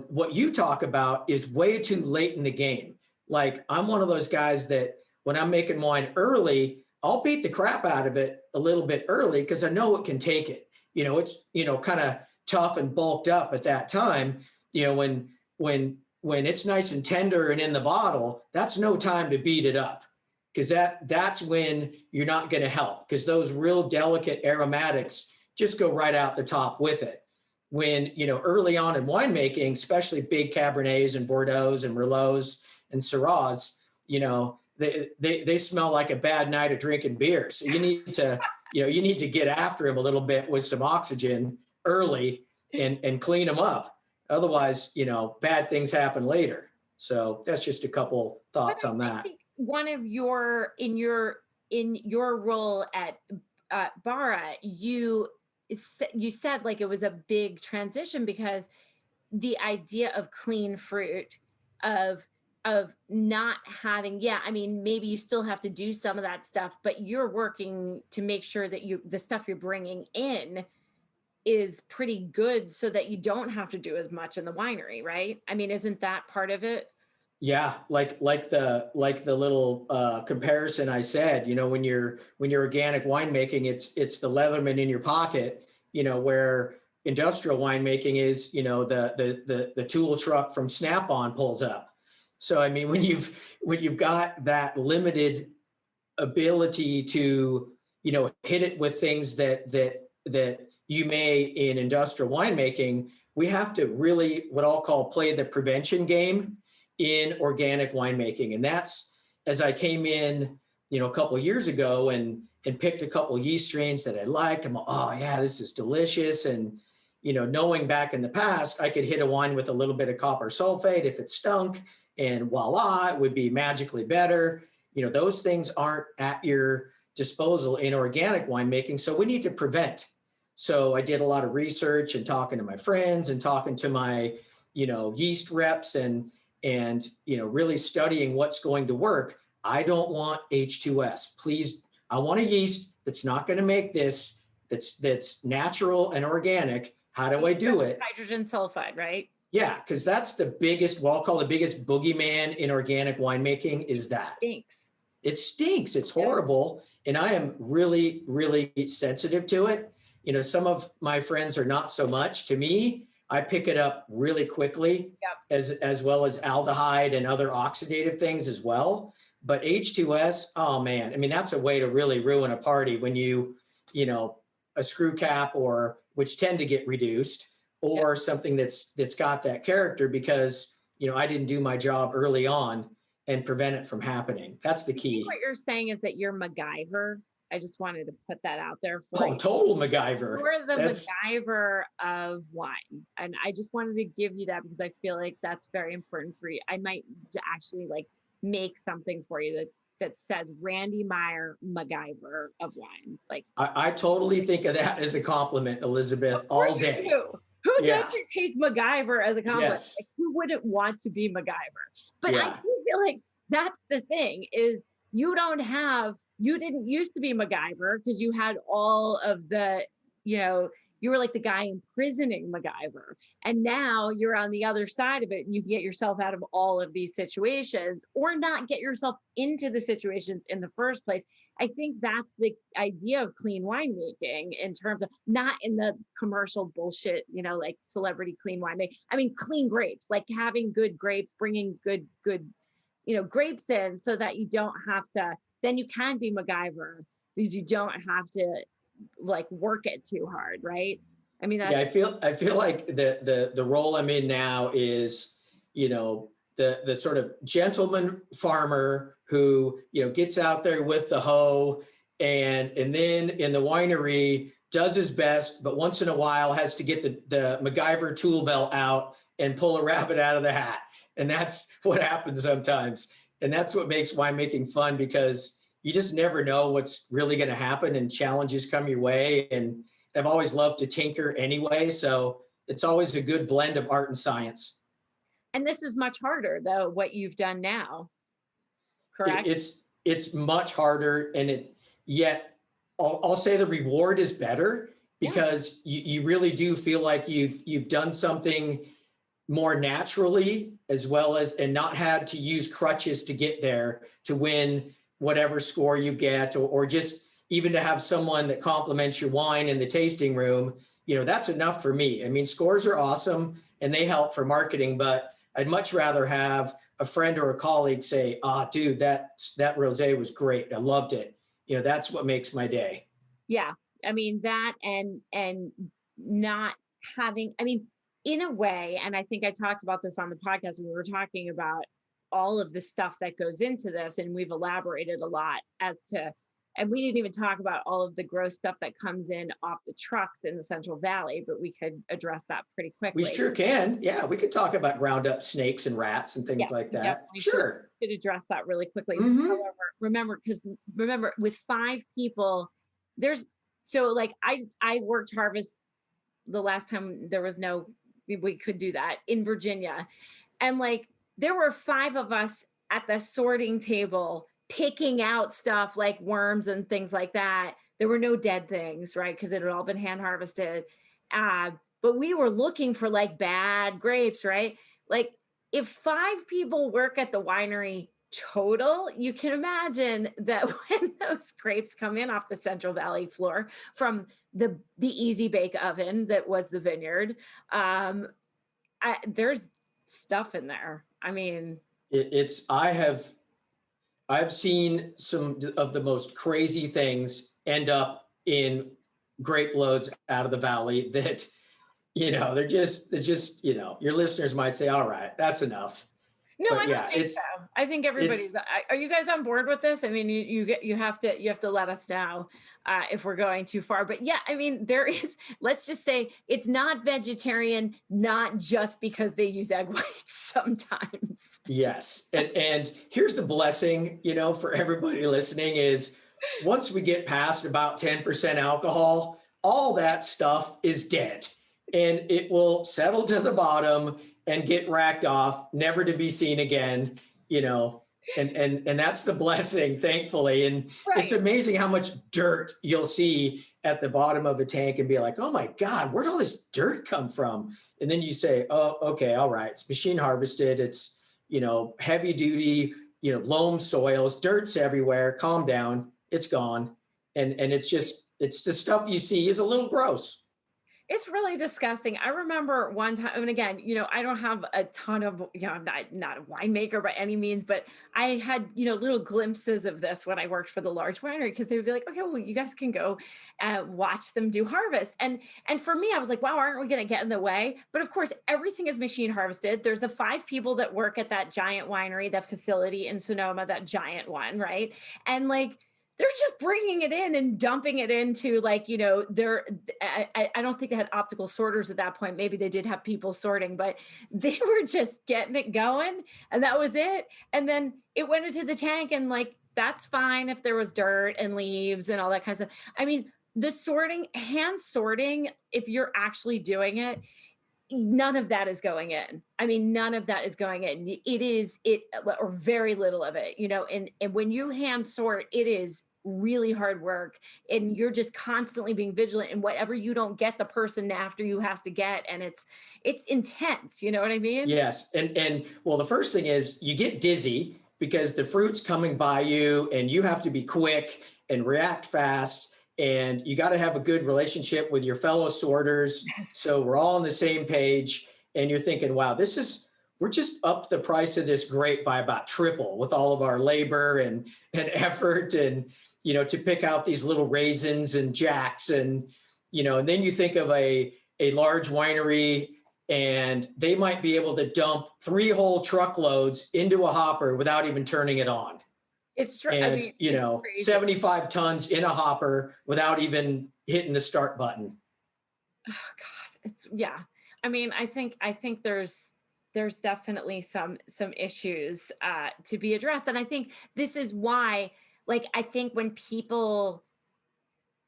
what you talk about is way too late in the game. Like, I'm one of those guys that when I'm making wine early, I'll beat the crap out of it a little bit early because I know it can take it. It's, kind of tough and bulked up at that time. When it's nice and tender and in the bottle, that's no time to beat it up, because that's when you're not going to help, because those real delicate aromatics just go right out the top with it. When, early on in winemaking, especially big Cabernets and Bordeaux's and Merlots and Syrahs, they smell like a bad night of drinking beer. So you need to get after them a little bit with some oxygen early and clean them up. Otherwise, bad things happen later. So that's just a couple thoughts on that. I think one of in your role at Barra, you said, like, it was a big transition, because the idea of clean fruit, of not having, yeah, I mean, maybe you still have to do some of that stuff, but you're working to make sure that the stuff you're bringing in is pretty good so that you don't have to do as much in the winery, right? I mean, isn't that part of it? Yeah, like the little comparison I said, when you're organic winemaking, it's the Leatherman in your pocket, where industrial winemaking is, the tool truck from Snap-on pulls up. So I mean, when you've got that limited ability to, hit it with things that you may in industrial winemaking, we have to really what I'll call play the prevention game in organic winemaking. And that's as I came in, a couple of years ago and picked a couple of yeast strains that I liked. I'm like, oh yeah, this is delicious. And knowing back in the past, I could hit a wine with a little bit of copper sulfate if it stunk, and voila, it would be magically better. Those things aren't at your disposal in organic winemaking. So we need to prevent. So I did a lot of research and talking to my friends and talking to my, yeast reps and really studying what's going to work. I don't want H2S. Please, I want a yeast that's not going to make this, that's natural and organic. How do I do it? Hydrogen sulfide, right? Yeah, because that's the biggest, well, I'll call the biggest boogeyman in organic winemaking is that. Stinks. It stinks. It's horrible. And I am really, really sensitive to it. Some of my friends are not so much. To me, I pick it up really quickly, as well as aldehyde and other oxidative things as well. But H2S, oh man, I mean, that's a way to really ruin a party when a screw cap or which tend to get reduced, or something that's got that character because, I didn't do my job early on and prevent it from happening. That's the key. What you're saying is that you're MacGyver. I just wanted to put that out there for you. Total MacGyver. You're the MacGyver of wine. And I just wanted to give you that because I feel like that's very important for you. I might actually make something for you that says Randy Meyer, MacGyver of wine. I totally think of that as a compliment, Elizabeth, all day. Who doesn't take MacGyver as a compliment? Yes. Who wouldn't want to be MacGyver? But I feel like that's the thing is you didn't used to be MacGyver because you had all of the, you were like the guy imprisoning MacGyver. And now you're on the other side of it and you can get yourself out of all of these situations or not get yourself into the situations in the first place. I think that's the idea of clean winemaking in terms of not in the commercial bullshit, like celebrity clean winemaking. I mean, clean grapes, like having good grapes, bringing good, grapes in so that you don't have to, then you can be MacGyver because you don't have to work it too hard, right? I mean, I feel like the role I'm in now is, the sort of gentleman farmer who, gets out there with the hoe and then in the winery does his best, but once in a while has to get the MacGyver tool belt out and pull a rabbit out of the hat. And that's what happens sometimes. And that's what makes winemaking fun because you just never know what's really going to happen and challenges come your way. And I've always loved to tinker anyway. So it's always a good blend of art and science. And this is much harder though, what you've done now, correct? It's much harder. And yet I'll say the reward is better because you really do feel like you've done something more naturally as well as, and not had to use crutches to get there to win whatever score you get, or just even to have someone that compliments your wine in the tasting room, that's enough for me. I mean, scores are awesome and they help for marketing, but I'd much rather have a friend or a colleague say, dude, that rosé was great. I loved it. That's what makes my day. Yeah. I mean, that and not having, I mean, in a way, and I think I talked about this on the podcast when we were talking about all of the stuff that goes into this, and we've elaborated a lot as to, and we didn't even talk about all of the gross stuff that comes in off the trucks in the Central Valley, but we could address that pretty quickly. We sure can. Yeah, we could talk about ground up snakes and rats and things like that. Sure. Could address that really quickly. Mm-hmm. However, remember, with 5 people, I worked harvest the last time we could do that in Virginia. And there were 5 of us at the sorting table picking out stuff like worms and things like that. There were no dead things, right? Because it had all been hand harvested. But we were looking for bad grapes, right? if 5 people work at the winery total, you can imagine that when those grapes come in off the Central Valley floor from the easy bake oven that was the vineyard, there's stuff in there. I mean, It's I've seen some of the most crazy things end up in grape loads out of the valley that, they're just, your listeners might say, all right, that's enough. no, I But don't yeah, think so. I think everybody's. it's, Are you guys on board with this? I mean, you have to let us know if we're going too far. But yeah, I mean, there is. Let's just say it's not vegetarian, not just because they use egg whites sometimes. yes. And here's the blessing, for everybody listening is once we get past about 10% alcohol, all that stuff is dead and it will settle to the bottom and get racked off, never to be seen again, and that's the blessing, thankfully. And it's Right. amazing how much dirt you'll see at the bottom of a tank and be like, oh my God, where'd all this dirt come from? And then you say, oh, okay, all right, it's machine harvested. It's, heavy duty, loam soils, dirt's everywhere. Calm down. It's gone. And it's the stuff you see is a little gross. It's really disgusting. I remember one time, and again, I don't have a ton of, I'm not a winemaker by any means, but I had, little glimpses of this when I worked for the large winery because they would be like, okay, well, you guys can go watch them do harvest. And for me, I was like, wow, aren't we going to get in the way? But of course, everything is machine harvested. There's the 5 people that work at that giant winery, that facility in Sonoma, that giant one, right? And like, they're just bringing it in and dumping it into I don't think they had optical sorters at that point. Maybe they did have people sorting, but they were just getting it going and that was it. And then it went into the tank and like, that's fine if there was dirt and leaves and all that kind of stuff. I mean, the sorting, hand sorting, if you're actually doing it, none of that is going in. I mean, none of that is going in. Or very little of it, and when you hand sort, it is really hard work and you're just constantly being vigilant and whatever you don't get, the person after you has to get. And it's intense. You know what I mean? Yes. And well, the first thing is you get dizzy because the fruit's coming by you and you have to be quick and react fast. And you got to have a good relationship with your fellow sorters. Yes. So we're all on the same page. And you're thinking, wow, we're just up the price of this grape by about triple with all of our labor and effort and, to pick out these little raisins and jacks. And, and then you think of a large winery and they might be able to dump 3 whole truckloads into a hopper without even turning it on. It's true. I And, mean, it's crazy. 75 tons in a hopper without even hitting the start button. Oh God, yeah. I mean, I think there's definitely some issues to be addressed, and I think this is why, like, I think when people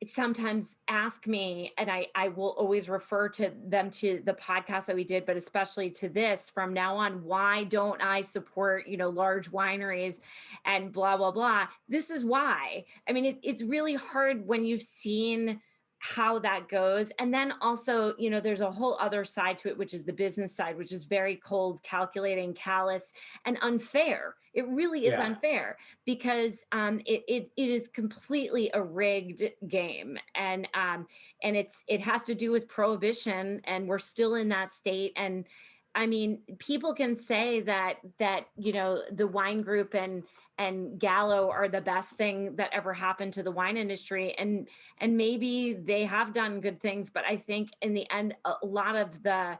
sometimes ask me, and I will always refer to them to the podcast that we did, but especially to this from now on, why don't I support, large wineries and blah, blah, blah. This is why. I mean, it's really hard when you've seen how that goes. And then also, there's a whole other side to it, which is the business side, which is very cold, calculating, callous, and unfair. It really is unfair because it is completely a rigged game, and it has to do with prohibition, and we're still in that state. And I mean, people can say that the wine group and Gallo are the best thing that ever happened to the wine industry, and maybe they have done good things, but I think in the end, a lot of the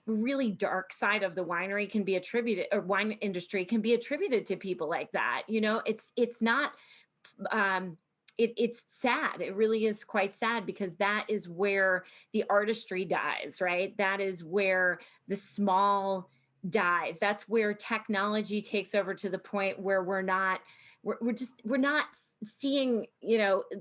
really dark side of the winery can be attributed, or wine industry can be attributed to people like that. It's not it's sad. It really is quite sad because that is where the artistry dies, right? That is where the small dies. That's where technology takes over to the point where we're not seeing,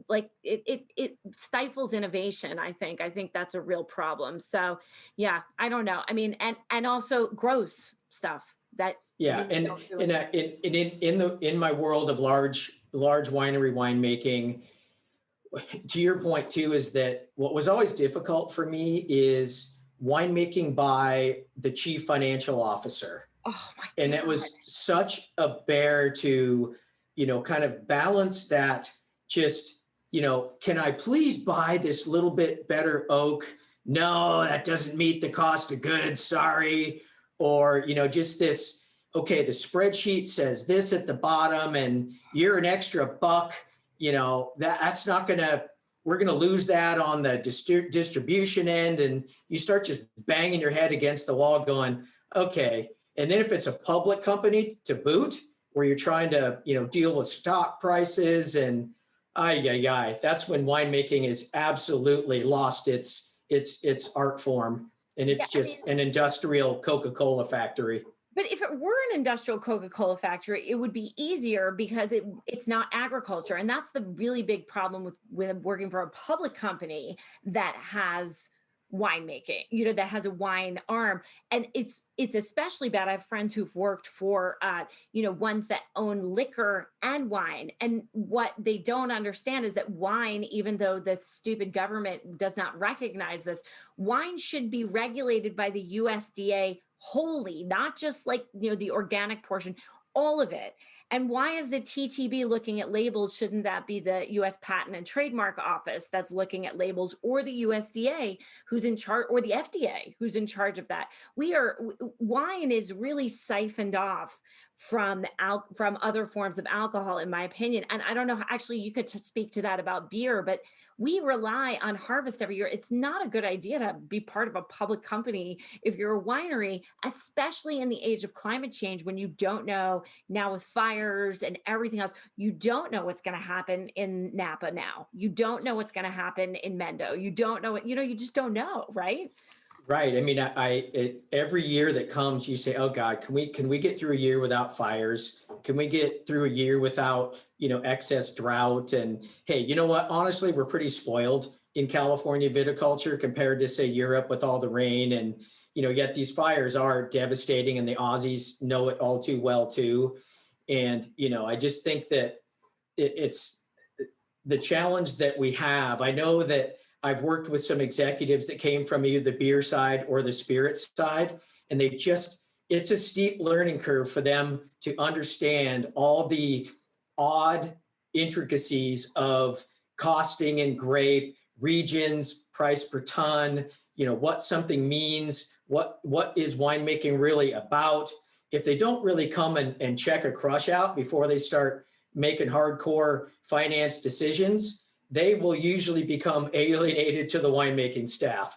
like it stifles innovation. I think that's a real problem. So yeah, I don't know. I mean, and also gross stuff that Yeah, really and don't do in it. in my world of large winery winemaking, to your point too, is that what was always difficult for me is winemaking by the chief financial officer. Oh my And it God. was such a bear to, kind of balance that. Just, can I please buy this little bit better oak? No, that doesn't meet the cost of goods. Sorry. Or, just this, okay, the spreadsheet says this at the bottom and you're an extra buck, that's not going to, we're going to lose that on the distribution end. And you start just banging your head against the wall going, okay. And then if it's a public company to boot, where you're trying to, deal with stock prices and that's when winemaking is absolutely lost its art form, and Yeah, it's I mean, just an industrial Coca-Cola factory. but if it were an industrial Coca-Cola factory, it would be easier because it's not agriculture. And that's the really big problem with working for a public company that has winemaking, that has a wine arm. And it's especially bad. I have friends who've worked for ones that own liquor and wine. And what they don't understand is that wine, even though the stupid government does not recognize this, wine should be regulated by the USDA wholly, not just like, the organic portion, all of it. And why is the TTB looking at labels? Shouldn't that be the US Patent and Trademark Office that's looking at labels, or the USDA who's in charge, or the FDA who's in charge of that? Wine is really siphoned off from other forms of alcohol, in my opinion. And I don't know, actually, you could speak to that about beer, but we rely on harvest every year. It's not a good idea to be part of a public company if you're a winery, especially in the age of climate change, when you don't know now with fires and everything else, you don't know what's going to happen in Napa now. You don't know what's going to happen in Mendo. You don't know what, you just don't know, right? Right. I mean, every year that comes, you say, "Oh God, can we get through a year without fires? Can we get through a year without, excess drought?" And hey, you know what? Honestly, we're pretty spoiled in California viticulture compared to, say, Europe with all the rain. And yet these fires are devastating, and the Aussies know it all too well too. And I just think that it's the challenge that we have. I know that I've worked with some executives that came from either the beer side or the spirits side, and it's a steep learning curve for them to understand all the odd intricacies of costing and grape, regions, price per ton, what something means, what is winemaking really about. If they don't really come and check a crush out before they start making hardcore finance decisions, they will usually become alienated to the winemaking staff.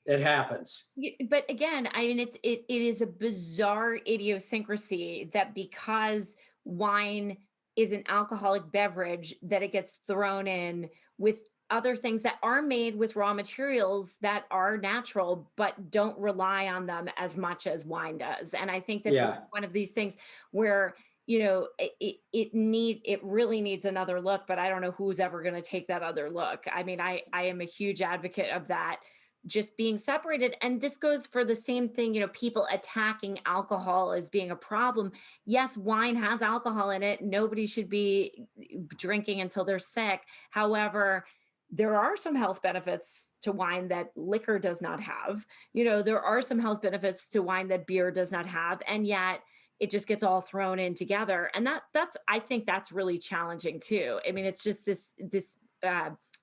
It happens. But again, I mean, it is a bizarre idiosyncrasy that because wine is an alcoholic beverage, that it gets thrown in with other things that are made with raw materials that are natural, but don't rely on them as much as wine does. And I think that this is Yeah. one of these things where, it really needs another look, but I don't know who's ever going to take that other look. I mean, I am a huge advocate of that just being separated. And this goes for the same thing, people attacking alcohol as being a problem. Yes, wine has alcohol in it. Nobody should be drinking until they're sick. However, there are some health benefits to wine that liquor does not have. There are some health benefits to wine that beer does not have. And yet it just gets all thrown in together. And that's I think that's really challenging too. I mean, it's just this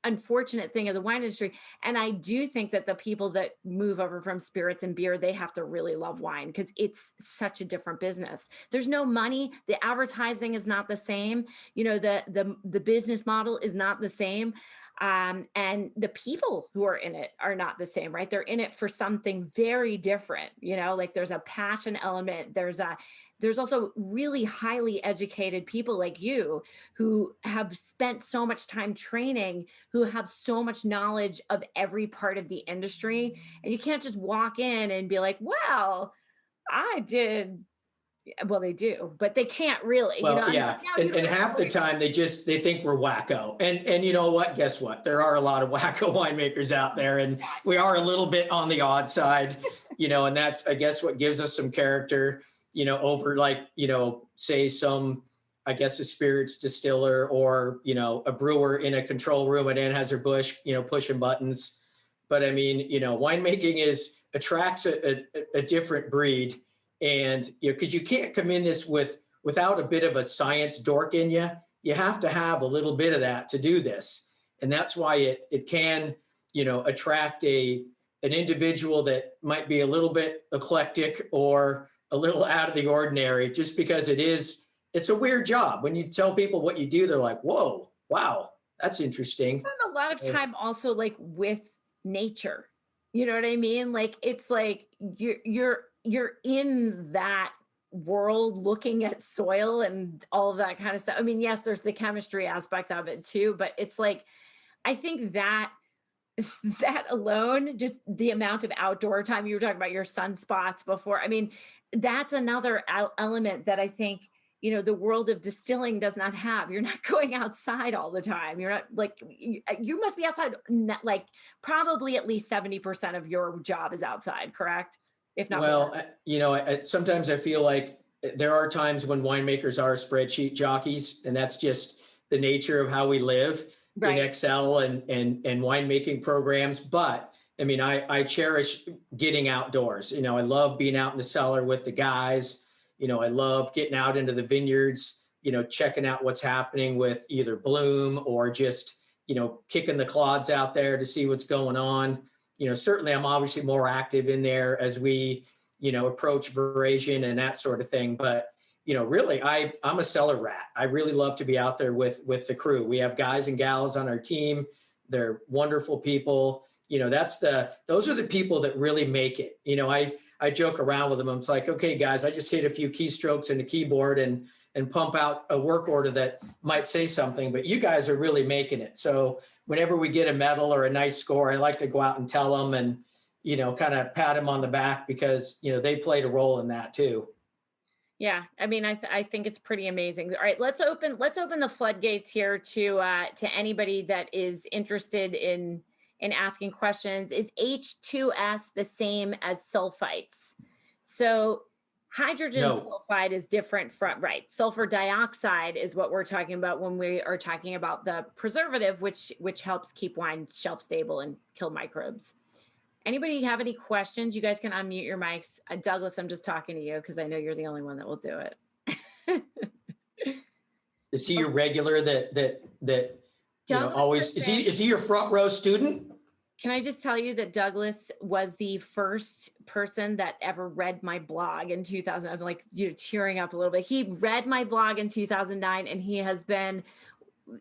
unfortunate thing of the wine industry. And I do think that the people that move over from spirits and beer, they have to really love wine because it's such a different business. There's no money. The advertising is not the same. The business model is not the same. And the people who are in it are not the same, right? They're in it for something very different, like there's a passion element. There's also really highly educated people like you who have spent so much time training, who have so much knowledge of every part of the industry. And you can't just walk in and be like, well, I did. Well, they do, but they can't really, Well, I mean, yeah. now And, you're and half the time they think we're wacko. And you know what? Guess what? There are a lot of wacko winemakers out there, and we are a little bit on the odd side, and that's, I guess, what gives us some character, over like, say some, I guess, a spirits distiller or, a brewer in a control room at Anheuser-Busch, pushing buttons. But I mean, winemaking attracts a different breed. And, you know, because you can't come in this without a bit of a science dork in you. You have to have a little bit of that to do this. And that's why it can, you know, attract an individual that might be a little bit eclectic or a little out of the ordinary, just because it's a weird job. When you tell people what you do, they're like, whoa, wow, that's interesting. A lot of time also like with nature. You know what I mean? Like it's like you're in that world looking at soil and all of that kind of stuff. I mean, yes, there's the chemistry aspect of it too, but it's like I think that that alone, just the amount of outdoor time, you were talking about your sunspots before. I mean, that's another element that I think, you know, the world of distilling does not have. You're not going outside all the time. You're not like, you must be outside, like probably at least 70% of your job is outside, correct? If not Well, more. you know, sometimes I feel like there are times when winemakers are spreadsheet jockeys, and that's just the nature of how we live in Right. Excel and winemaking programs. But I mean, I cherish getting outdoors. You know, I love being out in the cellar with the guys. You know, I love getting out into the vineyards, you know, checking out what's happening with either bloom or just, you know, kicking the clods out there to see what's going on. You know, certainly I'm obviously more active in there as we, you know, approach veraison and that sort of thing. But, you know, really, I'm a cellar rat. I really love to be out there with the crew. We have guys and gals on our team. They're wonderful people. You know, those are the people that really make it. You know, I joke around with them. I'm like, okay, guys, I just hit a few keystrokes in the keyboard and pump out a work order that might say something, but you guys are really making it. So whenever we get a medal or a nice score, I like to go out and tell them and, you know, kind of pat them on the back because, you know, they played a role in that too. Yeah, I mean, I think it's pretty amazing. All right, let's open the floodgates here to anybody that is interested in asking questions. Is H2S the same as sulfites? So hydrogen No, sulfide is different from, right? Sulfur dioxide is what we're talking about when we are talking about the preservative, which helps keep wine shelf stable and kill microbes. Anybody have any questions? You guys can unmute your mics. Douglas, I'm just talking to you because I know you're the only one that will do it. is he your regular that you know Douglas always is he your front row student? Can I just tell you that Douglas was the first person that ever read my blog in 2000? I'm like, you know, tearing up a little bit. He read my blog in 2009 and he has been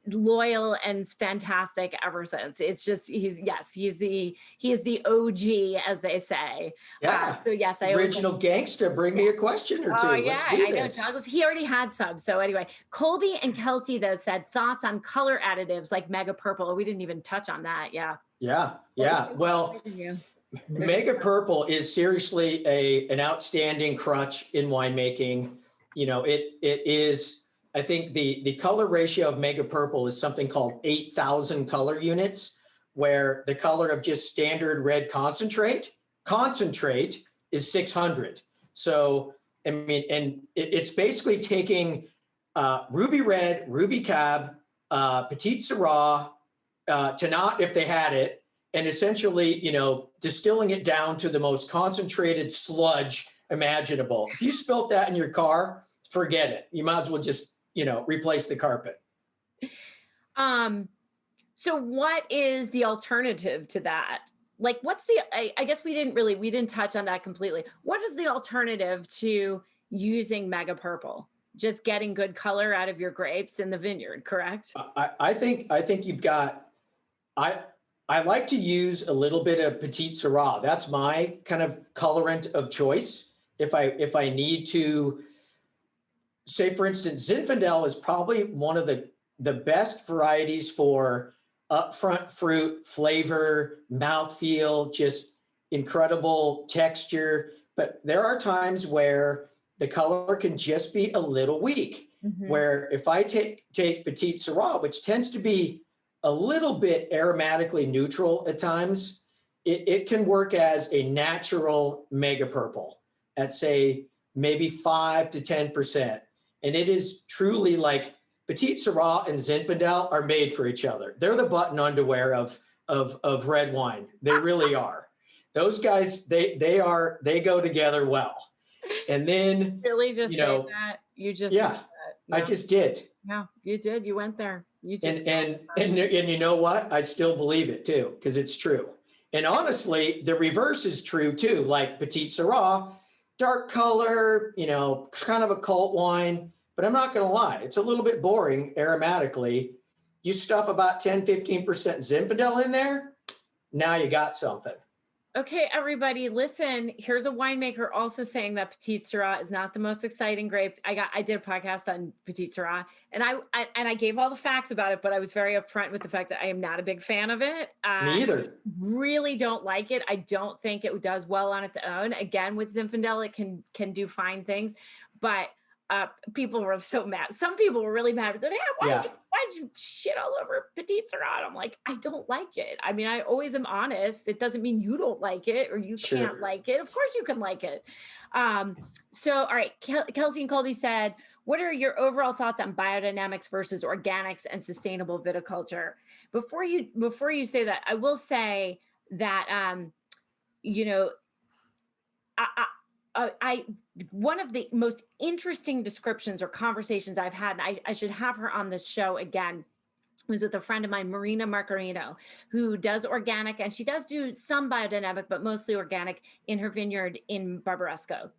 loyal and fantastic ever since. It's just he is the OG, as they say. Yeah. So yes, I Original gangster, bring me a question or two. Oh yeah, Let's do I know this. Douglas. He already had some. So anyway, Colby and Kelsey though said thoughts on color additives like Mega Purple. We didn't even touch on that. Yeah. Yeah. Well, Mega Purple is seriously an outstanding crutch in winemaking. You know, it is. I think the color ratio of Mega Purple is something called 8,000 color units, where the color of just standard red concentrate is 600. So I mean, and it's basically taking Ruby Red, Ruby Cab, Petite Syrah, Tannat if they had it, and essentially, you know, distilling it down to the most concentrated sludge imaginable. If you spilt that in your car, forget it. You might as well just, you know, replace the carpet. So what is the alternative to that? Like, what's the, I guess we didn't touch on that completely. What is the alternative to using Mega Purple? Just getting good color out of your grapes in the vineyard, correct? I think you've got, I like to use a little bit of Petite Syrah. That's my kind of colorant of choice. If I need to, say for instance, Zinfandel is probably one of the best varieties for upfront fruit, flavor, mouthfeel, just incredible texture. But there are times where the color can just be a little weak. Mm-hmm. Where if I take Petite Syrah, which tends to be a little bit aromatically neutral at times, it can work as a natural Mega Purple at, say, maybe 5 to 10%. And it is truly like Petite Syrah and Zinfandel are made for each other. They're the button underwear of red wine. They really are. Those guys, they go together well. And then, Really just you say know, that? You just said yeah, that. I Yeah. just did. Yeah, you did. You went there. You just And you know what? I still believe it too, because it's true. And honestly, the reverse is true too. Like Petite Sirah, dark color, kind of a cult wine. But I'm not going to lie, it's a little bit boring aromatically. You stuff about 10-15% Zinfandel in there, now you got something. Okay, everybody, listen. Here's a winemaker also saying that Petite Sirah is not the most exciting grape. I did a podcast on Petite Sirah, and I gave all the facts about it, but I was very upfront with the fact that I am not a big fan of it. Me either. Really don't like it. I don't think it does well on its own. Again, with Zinfandel, it can do fine things, but people were so mad. Some people were really mad. They're like, Yeah. why'd you shit all over Petite Sirah? I'm like, I don't like it. I mean, I always am honest. It doesn't mean you don't like it or you Sure. can't like it. Of course you can like it. So, all right, Kelsey and Colby said, what are your overall thoughts on biodynamics versus organics and sustainable viticulture? Before you say that, I will say that, you know, I one of the most interesting descriptions or conversations I've had, and I should have her on this show again, was with a friend of mine, Marina Marcarino, who does organic, and she does do some biodynamic, but mostly organic in her vineyard in Barbaresco.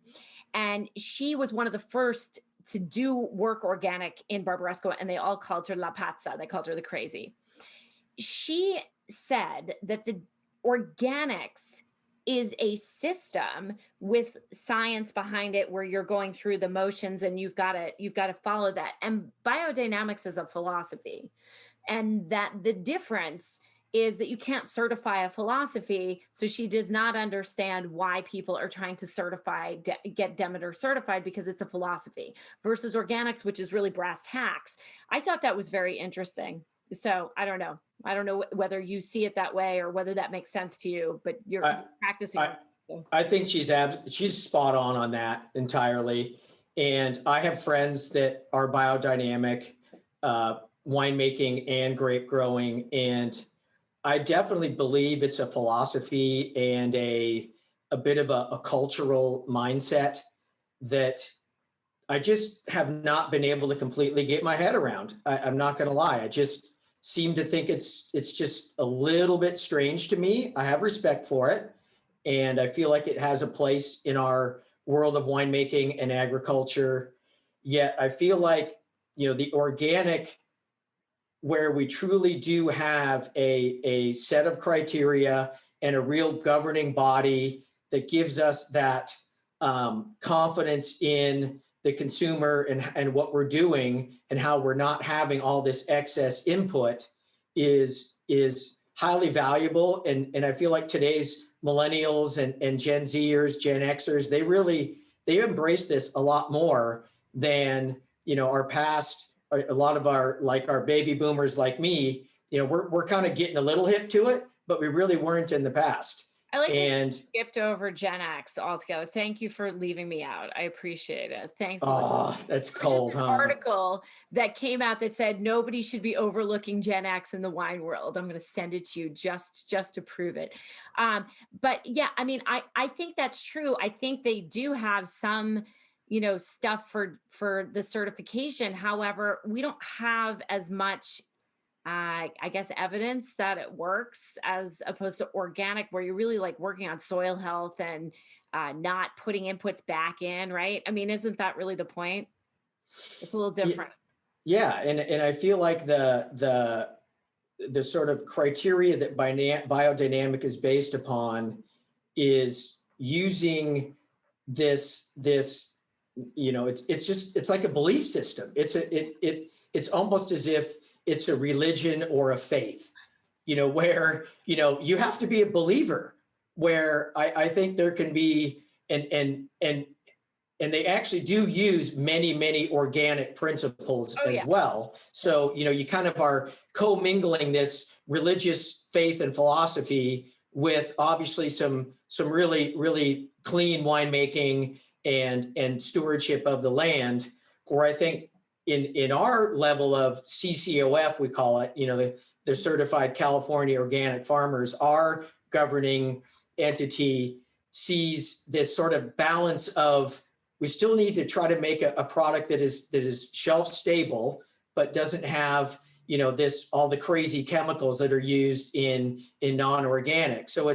And she was one of the first to do work organic in Barbaresco, and they all called her La Pazza. They called her the crazy. She said that the organics is a system with science behind it where you're going through the motions and you've got to follow that. And biodynamics is a philosophy. And that the difference is that you can't certify a philosophy. So she does not understand why people are trying to get Demeter certified, because it's a philosophy versus organics, which is really brass tacks. I thought that was very interesting. So I don't know. I don't know whether you see it that way or whether that makes sense to you, but you're practicing. I think she's spot on that entirely. And I have friends that are biodynamic, winemaking and grape growing. And I definitely believe it's a philosophy and a bit of a cultural mindset that I just have not been able to completely get my head around. I'm not going to lie. I just seem to think it's just a little bit strange to me. I have respect for it, and I feel like it has a place in our world of winemaking and agriculture. Yet I feel like, the organic, where we truly do have a set of criteria and a real governing body that gives us that confidence in the consumer and what we're doing and how we're not having all this excess input is highly valuable. And I feel like today's millennials and Gen Zers, Gen Xers, they embrace this a lot more than, our past. A lot of our baby boomers like me, we're kind of getting a little hip to it, but we really weren't in the past. I like and skipped over Gen X altogether. Thank you for leaving me out. I appreciate it. Thanks. Oh, that's cold, huh? Article that came out that said nobody should be overlooking Gen X in the wine world. I'm going to send it to you just to prove it. But yeah, I mean, I think that's true. I think they do have some, stuff for the certification. However, we don't have as much I guess evidence that it works as opposed to organic, where you're really like working on soil health and not putting inputs back in, right? I mean, isn't that really the point? It's a little different. Yeah, and I feel like the sort of criteria that biodynamic is based upon is using this it's like a belief system. It's almost as if it's a religion or a faith, where you have to be a believer, where I think there can be and they actually do use many organic principles as well. So you kind of are commingling this religious faith and philosophy with obviously some really clean winemaking and stewardship of the land, where I think in our level of CCOF, we call it, the Certified California Organic Farmers, our governing entity sees this sort of balance of we still need to try to make a product that is shelf stable, but doesn't have, all the crazy chemicals that are used in non-organic. So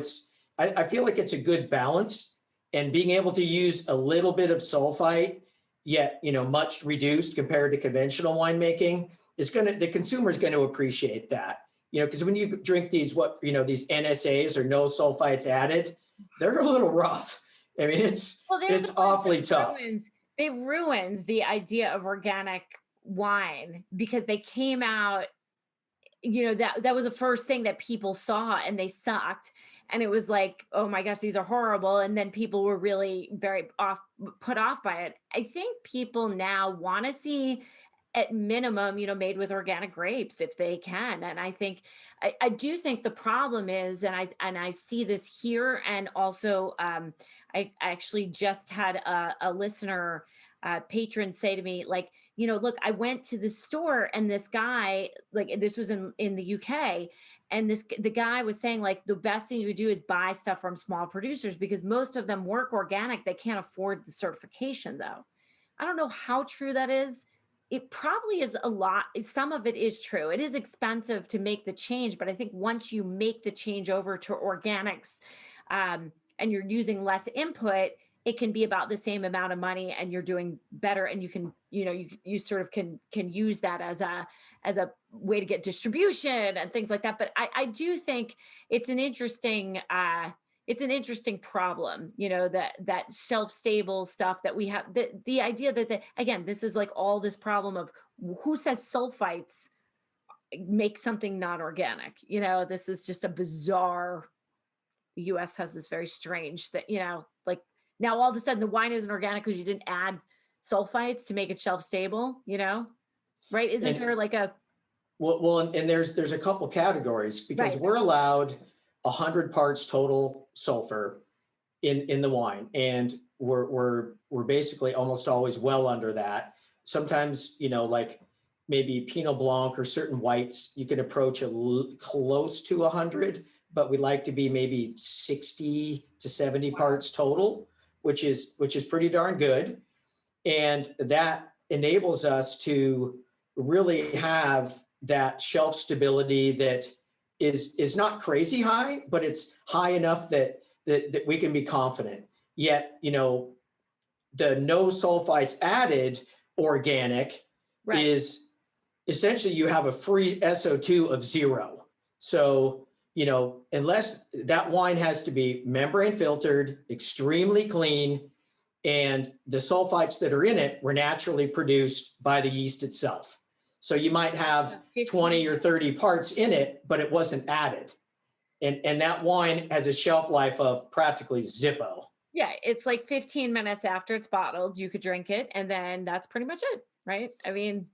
I feel like it's a good balance, and being able to use a little bit of sulfite, yet, much reduced compared to conventional winemaking, the consumer is going to appreciate that. Because when you drink these NSAs, or no sulfites added, they're a little rough. I mean, it's awfully tough. It ruins the idea of organic wine, because they came out, that was the first thing that people saw, and they sucked. And it was like, oh my gosh, these are horrible. And then people were really very put off by it. I think people now want to see, at minimum, made with organic grapes if they can. And I do think the problem is, and I see this here, and also I actually just had a listener patron say to me, like, look, I went to the store, and this guy, like, this was in the UK, and the guy was saying, like, the best thing you would do is buy stuff from small producers, because most of them work organic. They can't afford the certification, though. I don't know how true that is. It probably is a lot. Some of it is true. It is expensive to make the change, but I think once you make the change over to organics, and you're using less input, it can be about the same amount of money, and you're doing better. And you can, you sort of can use that as a way to get distribution and things like that. But I do think it's an interesting problem, that shelf stable stuff that we have, the idea that again, this is like all this problem of who says sulfites make something not organic. This is just a bizarre, the US has this very strange that, like, now all of a sudden the wine isn't organic because you didn't add sulfites to make it shelf stable, right? Isn't there like a... Well, and there's a couple categories, because we're allowed 100 parts total sulfur in the wine, and we're basically almost always well under that. Sometimes, like maybe Pinot Blanc or certain whites, you can approach close to 100, but we like to be maybe 60 to 70 parts total, which is pretty darn good. And that enables us to really have that shelf stability that is not crazy high, but it's high enough that we can be confident. Yet, the no sulfites added organic is essentially, you have a free SO2 of 0. So, unless that wine has to be membrane filtered, extremely clean, and the sulfites that are in it were naturally produced by the yeast itself. So you might have 20 or 30 parts in it, but it wasn't added. And that wine has a shelf life of practically Zippo. Yeah, it's like 15 minutes after it's bottled, you could drink it, and then that's pretty much it, right? I mean...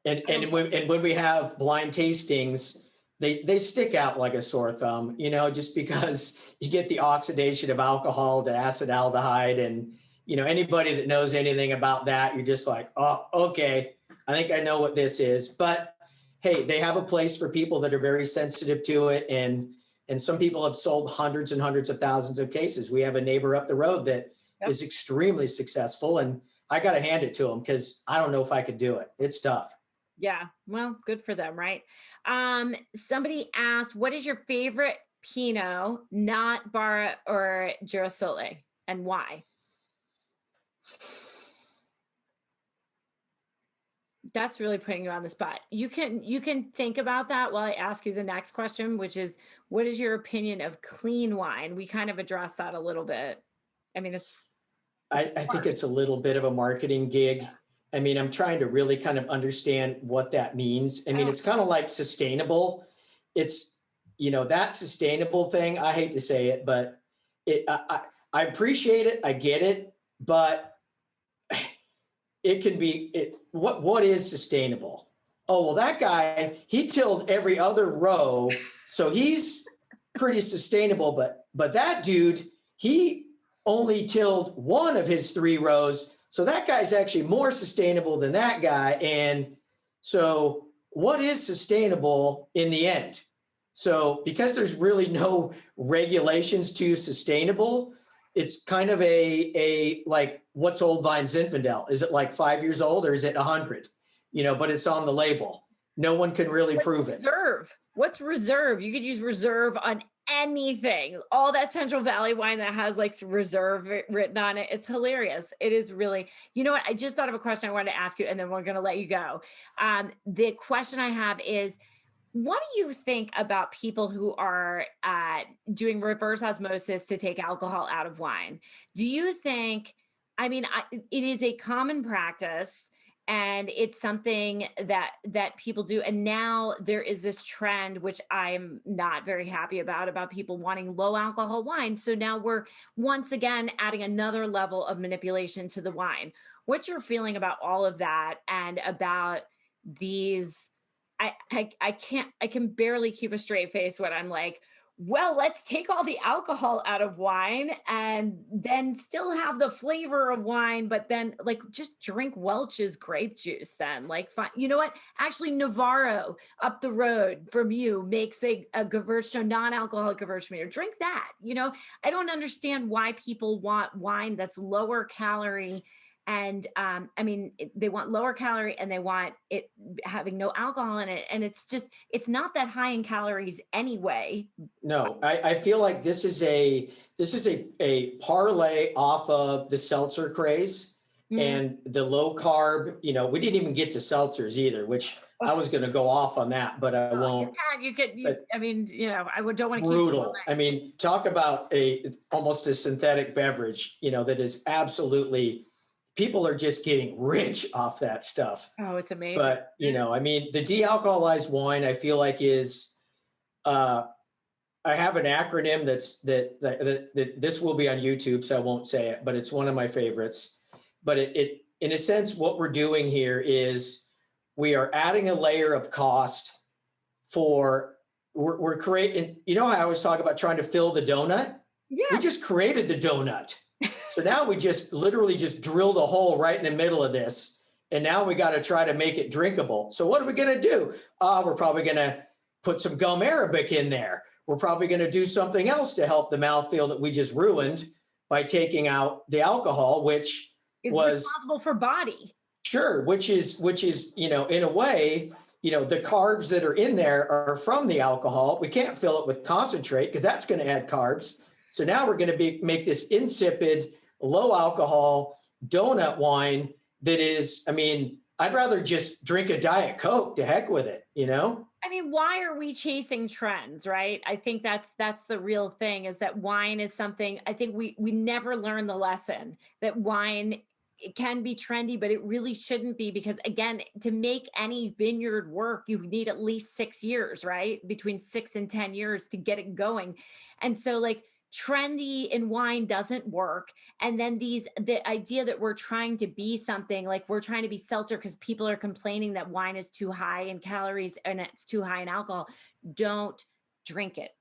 And when we have blind tastings, they stick out like a sore thumb, just because you get the oxidation of alcohol to acetaldehyde. And, anybody that knows anything about that, you're just like, oh, okay, I think I know what this is. But hey, they have a place for people that are very sensitive to it. And some people have sold hundreds and hundreds of thousands of cases. We have a neighbor up the road that is extremely successful. And I got to hand it to him, because I don't know if I could do it. It's tough. Yeah, well, good for them, right? Somebody asked, what is your favorite Pinot, not Barra or Girasole, and why? That's really putting you on the spot. You can think about that while I ask you the next question, which is, what is your opinion of clean wine? We kind of addressed that a little bit. I mean, I think it's a little bit of a marketing gig. I mean, I'm trying to really kind of understand what that means. I mean, it's kind of like sustainable. It's, that sustainable thing, I hate to say it, but I appreciate it. I get it, but it can be, what is sustainable? Oh, well, that guy, he tilled every other row, so he's pretty sustainable, but that dude, he only tilled one of his 3 rows. So that guy's actually more sustainable than that guy. And so what is sustainable in the end? So because there's really no regulations to sustainable, it's kind of like what's old vine Zinfandel? Is it like 5 years old or is it 100? But it's on the label. No one can really What's prove it. reserve? What's reserve? You could use reserve on anything. All that Central Valley wine that has like reserve written on it. It's hilarious. It is really, you know what? I just thought of a question I wanted to ask you, and then we're going to let you go. The question I have is, what do you think about people who are doing reverse osmosis to take alcohol out of wine? Do you think, I mean, it is a common practice and it's something that people do. And now there is this trend, which I'm not very happy about people wanting low alcohol wine. So now we're once again adding another level of manipulation to the wine. What's your feeling about all of that and about these? I can barely keep a straight face when I'm like, well, let's take all the alcohol out of wine and then still have the flavor of wine, but then like just drink Welch's grape juice then. Like fine. You know what? Actually, Navarro up the road from you makes a Gewürztraminer, non-alcoholic Gewürztraminer. Drink that. I don't understand why people want wine that's lower calorie. And I mean, they want lower calorie and they want it having no alcohol in it. And it's not that high in calories anyway. No, I feel like this is a parlay off of the seltzer craze and the low carb. We didn't even get to seltzers either, which I was going to go off on that, but I won't. I mean, I don't want to brutal. I mean, talk about almost a synthetic beverage, that is absolutely. People are just getting rich off that stuff. Oh, it's amazing. But, I mean, the de-alcoholized wine, I feel like is, I have an acronym that this will be on YouTube, so I won't say it, but it's one of my favorites. But it in a sense, what we're doing here is we are adding a layer of cost we're creating, how I always talk about trying to fill the donut? Yeah. We just created the donut. So now we just literally just drilled a hole right in the middle of this. And now we got to try to make it drinkable. So what are we going to do? We're probably going to put some gum arabic in there. We're probably going to do something else to help the mouthfeel that we just ruined by taking out the alcohol, which was responsible for body. Sure. Which is, in a way, the carbs that are in there are from the alcohol. We can't fill it with concentrate because that's going to add carbs. So now we're going to make this insipid, low alcohol donut wine that is, I mean, I'd rather just drink a Diet Coke, to heck with it, I mean, why are we chasing trends, right? I think that's the real thing, is that wine is something, I think we never learn the lesson that wine, it can be trendy, but it really shouldn't be, because again, to make any vineyard work, you need at least 6 years, right? Between 6 and 10 years to get it going. And so like, trendy in wine doesn't work. And then the idea that we're trying to be something, like we're trying to be seltzer because people are complaining that wine is too high in calories and it's too high in alcohol. Don't drink it.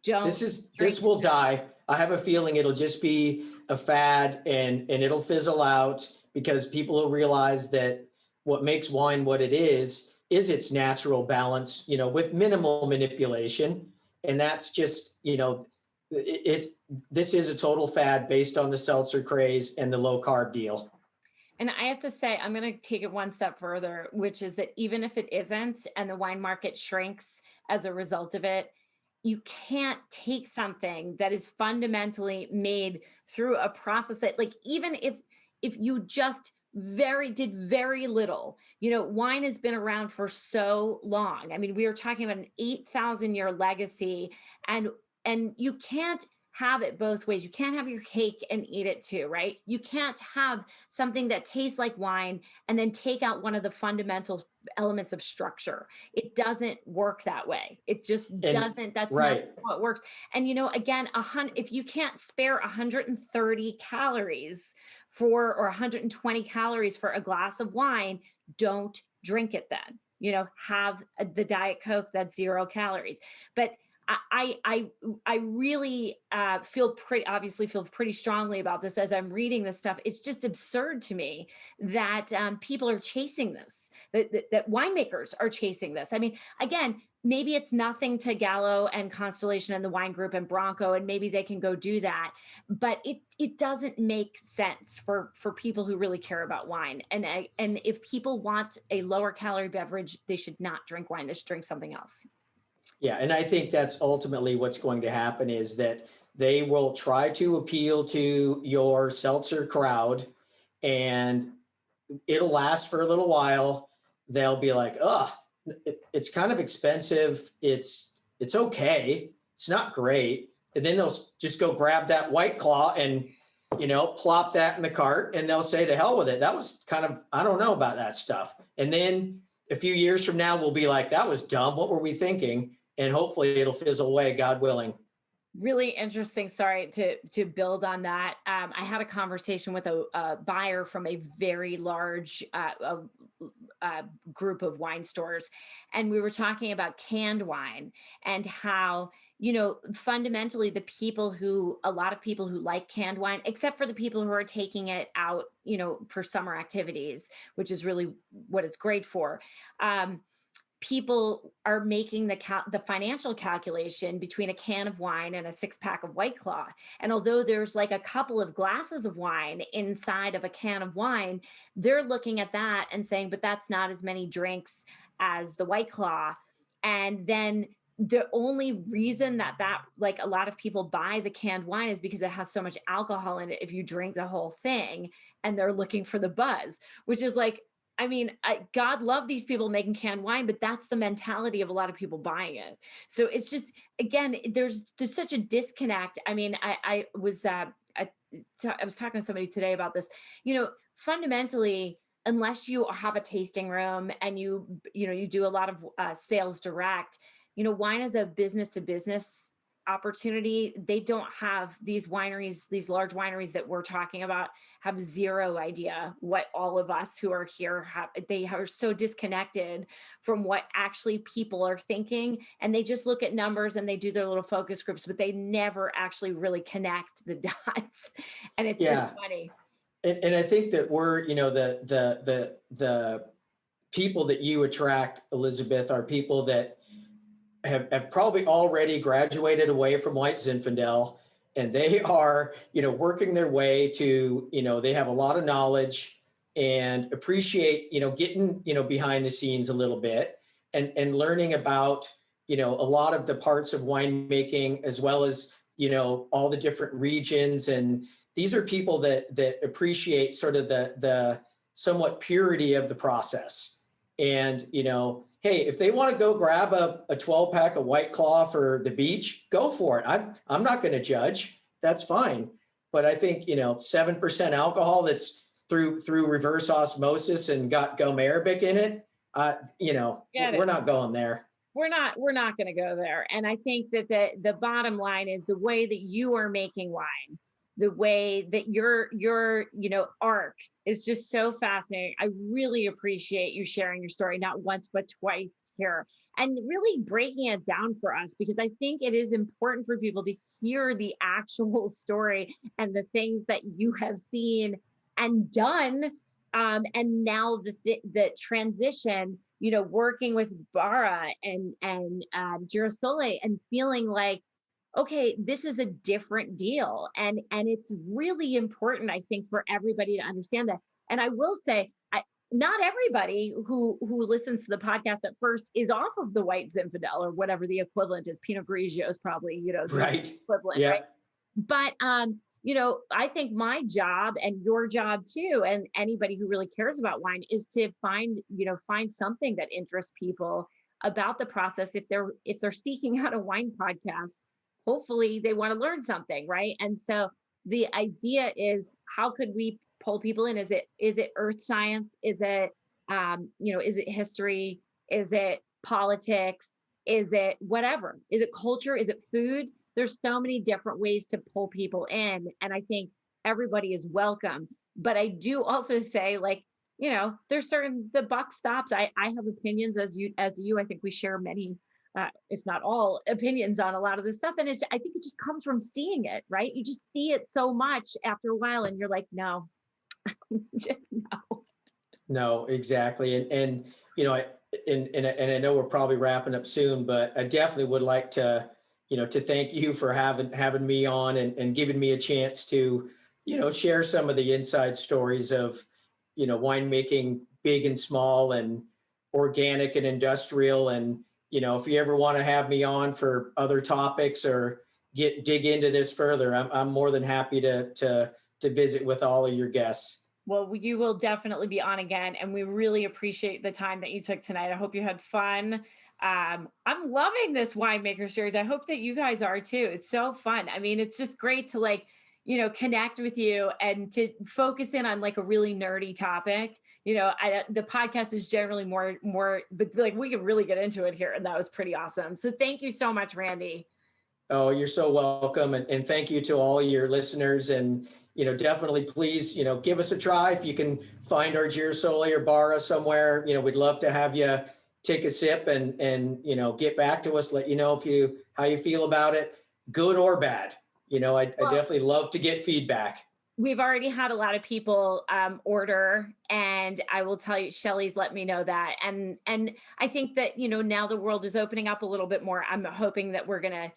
This will die. I have a feeling it'll just be a fad and it'll fizzle out because people will realize that what makes wine what it is its natural balance, with minimal manipulation. And that's just, this is a total fad based on the seltzer craze and the low carb deal. And I have to say, I'm going to take it one step further, which is that even if it isn't, and the wine market shrinks as a result of it, you can't take something that is fundamentally made through a process that, like, even if you just did very little, wine has been around for so long. I mean, we are talking about an 8,000 year legacy, and you can't have it both ways. You can't have your cake and eat it too, right? You can't have something that tastes like wine and then take out one of the fundamental elements of structure. It doesn't work that way. It just doesn't. That's right. not how it works. And again, if you can't spare 130 calories or 120 calories for a glass of wine, don't drink it then. Have the Diet Coke that's 0 calories. But I really feel pretty strongly about this as I'm reading this stuff. It's just absurd to me that people are chasing this, that winemakers are chasing this. I mean, again, maybe it's nothing to Gallo and Constellation and the Wine Group and Bronco, and maybe they can go do that, but it doesn't make sense for people who really care about wine. And if people want a lower calorie beverage, they should not drink wine. They should drink something else. Yeah, and I think that's ultimately what's going to happen is that they will try to appeal to your seltzer crowd, and it'll last for a little while. They'll be like, "Oh, it's kind of expensive. It's okay. It's not great." And then they'll just go grab that White Claw and plop that in the cart, and they'll say, "To hell with it. That was kind of, I don't know about that stuff." And then a few years from now, we'll be like, "That was dumb. What were we thinking?" And hopefully it'll fizzle away, God willing. Really interesting. Sorry to build on that. I had a conversation with a buyer from a very large group of wine stores, and we were talking about canned wine and how fundamentally a lot of people who like canned wine, except for the people who are taking it out, for summer activities, which is really what it's great for. People are making the financial calculation between a can of wine and a 6-pack of White Claw. And although there's like a couple of glasses of wine inside of a can of wine, they're looking at that and saying, but that's not as many drinks as the White Claw. And then the only reason that like a lot of people buy the canned wine is because it has so much alcohol in it if you drink the whole thing, and they're looking for the buzz, which is like, I mean, God love these people making canned wine, but that's the mentality of a lot of people buying it. So it's just, again, there's such a disconnect. I mean, I was talking to somebody today about this. Fundamentally, unless you have a tasting room and you do a lot of sales direct, wine is a business to business opportunity. They don't have these wineries, these large wineries that we're talking about, have zero idea what all of us who are here have. They are so disconnected from what actually people are thinking, and they just look at numbers and they do their little focus groups, but they never actually really connect the dots. And it's just funny. And I think that we're, the people that you attract, Elizabeth, are people that have probably already graduated away from white Zinfandel, and they are, working their way to, they have a lot of knowledge and appreciate, getting, behind the scenes a little bit and learning about, a lot of the parts of winemaking, as well as, all the different regions. And these are people that appreciate sort of the somewhat purity of the process. And, hey, if they want to go grab a 12-pack of White Claw for the beach, go for it. I'm not going to judge. That's fine. But I think, 7% alcohol that's through reverse osmosis and got gum arabic in it, we're not going there. We're not going to go there. And I think that the bottom line is the way that you are making wine, the way that your arc is just so fascinating. I really appreciate you sharing your story, not once, but twice here, and really breaking it down for us, because I think it is important for people to hear the actual story and the things that you have seen and done. And now the transition, working with Barra and Girasole, and feeling like, okay, this is a different deal. And it's really important, I think, for everybody to understand that. And I will say, not everybody who listens to the podcast at first is off of the white Zinfandel or whatever the equivalent is. Pinot Grigio is probably, the right. equivalent, yeah. right? But I think my job and your job too, and anybody who really cares about wine, is to find something that interests people about the process. If they're seeking out a wine podcast, hopefully they want to learn something, right? And so the idea is, how could we pull people in? Is it earth science? Is it is it history? Is it politics? Is it whatever? Is it culture? Is it food? There's so many different ways to pull people in, and I think everybody is welcome. But I do also say, like, there's the buck stops. I have opinions, as do you. I think we share many if not all, opinions on a lot of this stuff. And I think it just comes from seeing it, right? You just see it so much after a while, and you're like, no, just no. No, exactly. And and I know we're probably wrapping up soon, but I definitely would like to, to thank you for having me on and giving me a chance to, share some of the inside stories of, winemaking, big and small, and organic and industrial. And, if you ever want to have me on for other topics or dig into this further, I'm more than happy to visit with all of your guests. Well, you will definitely be on again, and we really appreciate the time that you took tonight. I hope you had fun. I'm loving this winemaker series. I hope that you guys are too. It's so fun. I mean, it's just great to like, connect with you and to focus in on like a really nerdy topic. The podcast is generally more, but like we can really get into it here, and that was pretty awesome. So thank you so much, Randy. Oh, you're so welcome. And thank you to all your listeners. And, definitely please, give us a try. If you can find our Girasoli or Barra somewhere, we'd love to have you take a sip and, get back to us, let you know how you feel about it, good or bad. I definitely love to get feedback. We've already had a lot of people order, and I will tell you, Shelly's let me know that, and I think that now the world is opening up a little bit more. I'm hoping that we're gonna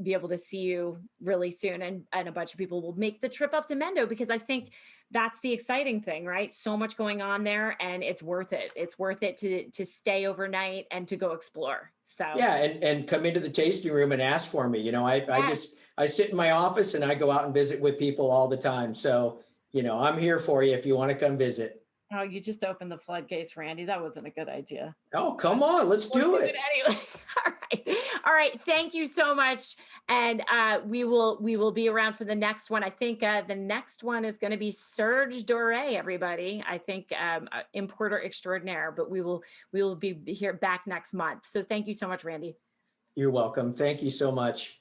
be able to see you really soon, and a bunch of people will make the trip up to Mendo, because I think that's the exciting thing, right? So much going on there, and it's worth it. It's worth it to stay overnight and to go explore. So yeah, and come into the tasting room and ask for me. I sit in my office and I go out and visit with people all the time. So, I'm here for you if you want to come visit. Oh, you just opened the floodgates, Randy. That wasn't a good idea. Oh, come on, let's do it. Anyway. All right. All right. Thank you so much. And we will be around for the next one. I think the next one is going to be Serge Doré, everybody. I think importer extraordinaire, but we will be here back next month. So thank you so much, Randy. You're welcome. Thank you so much.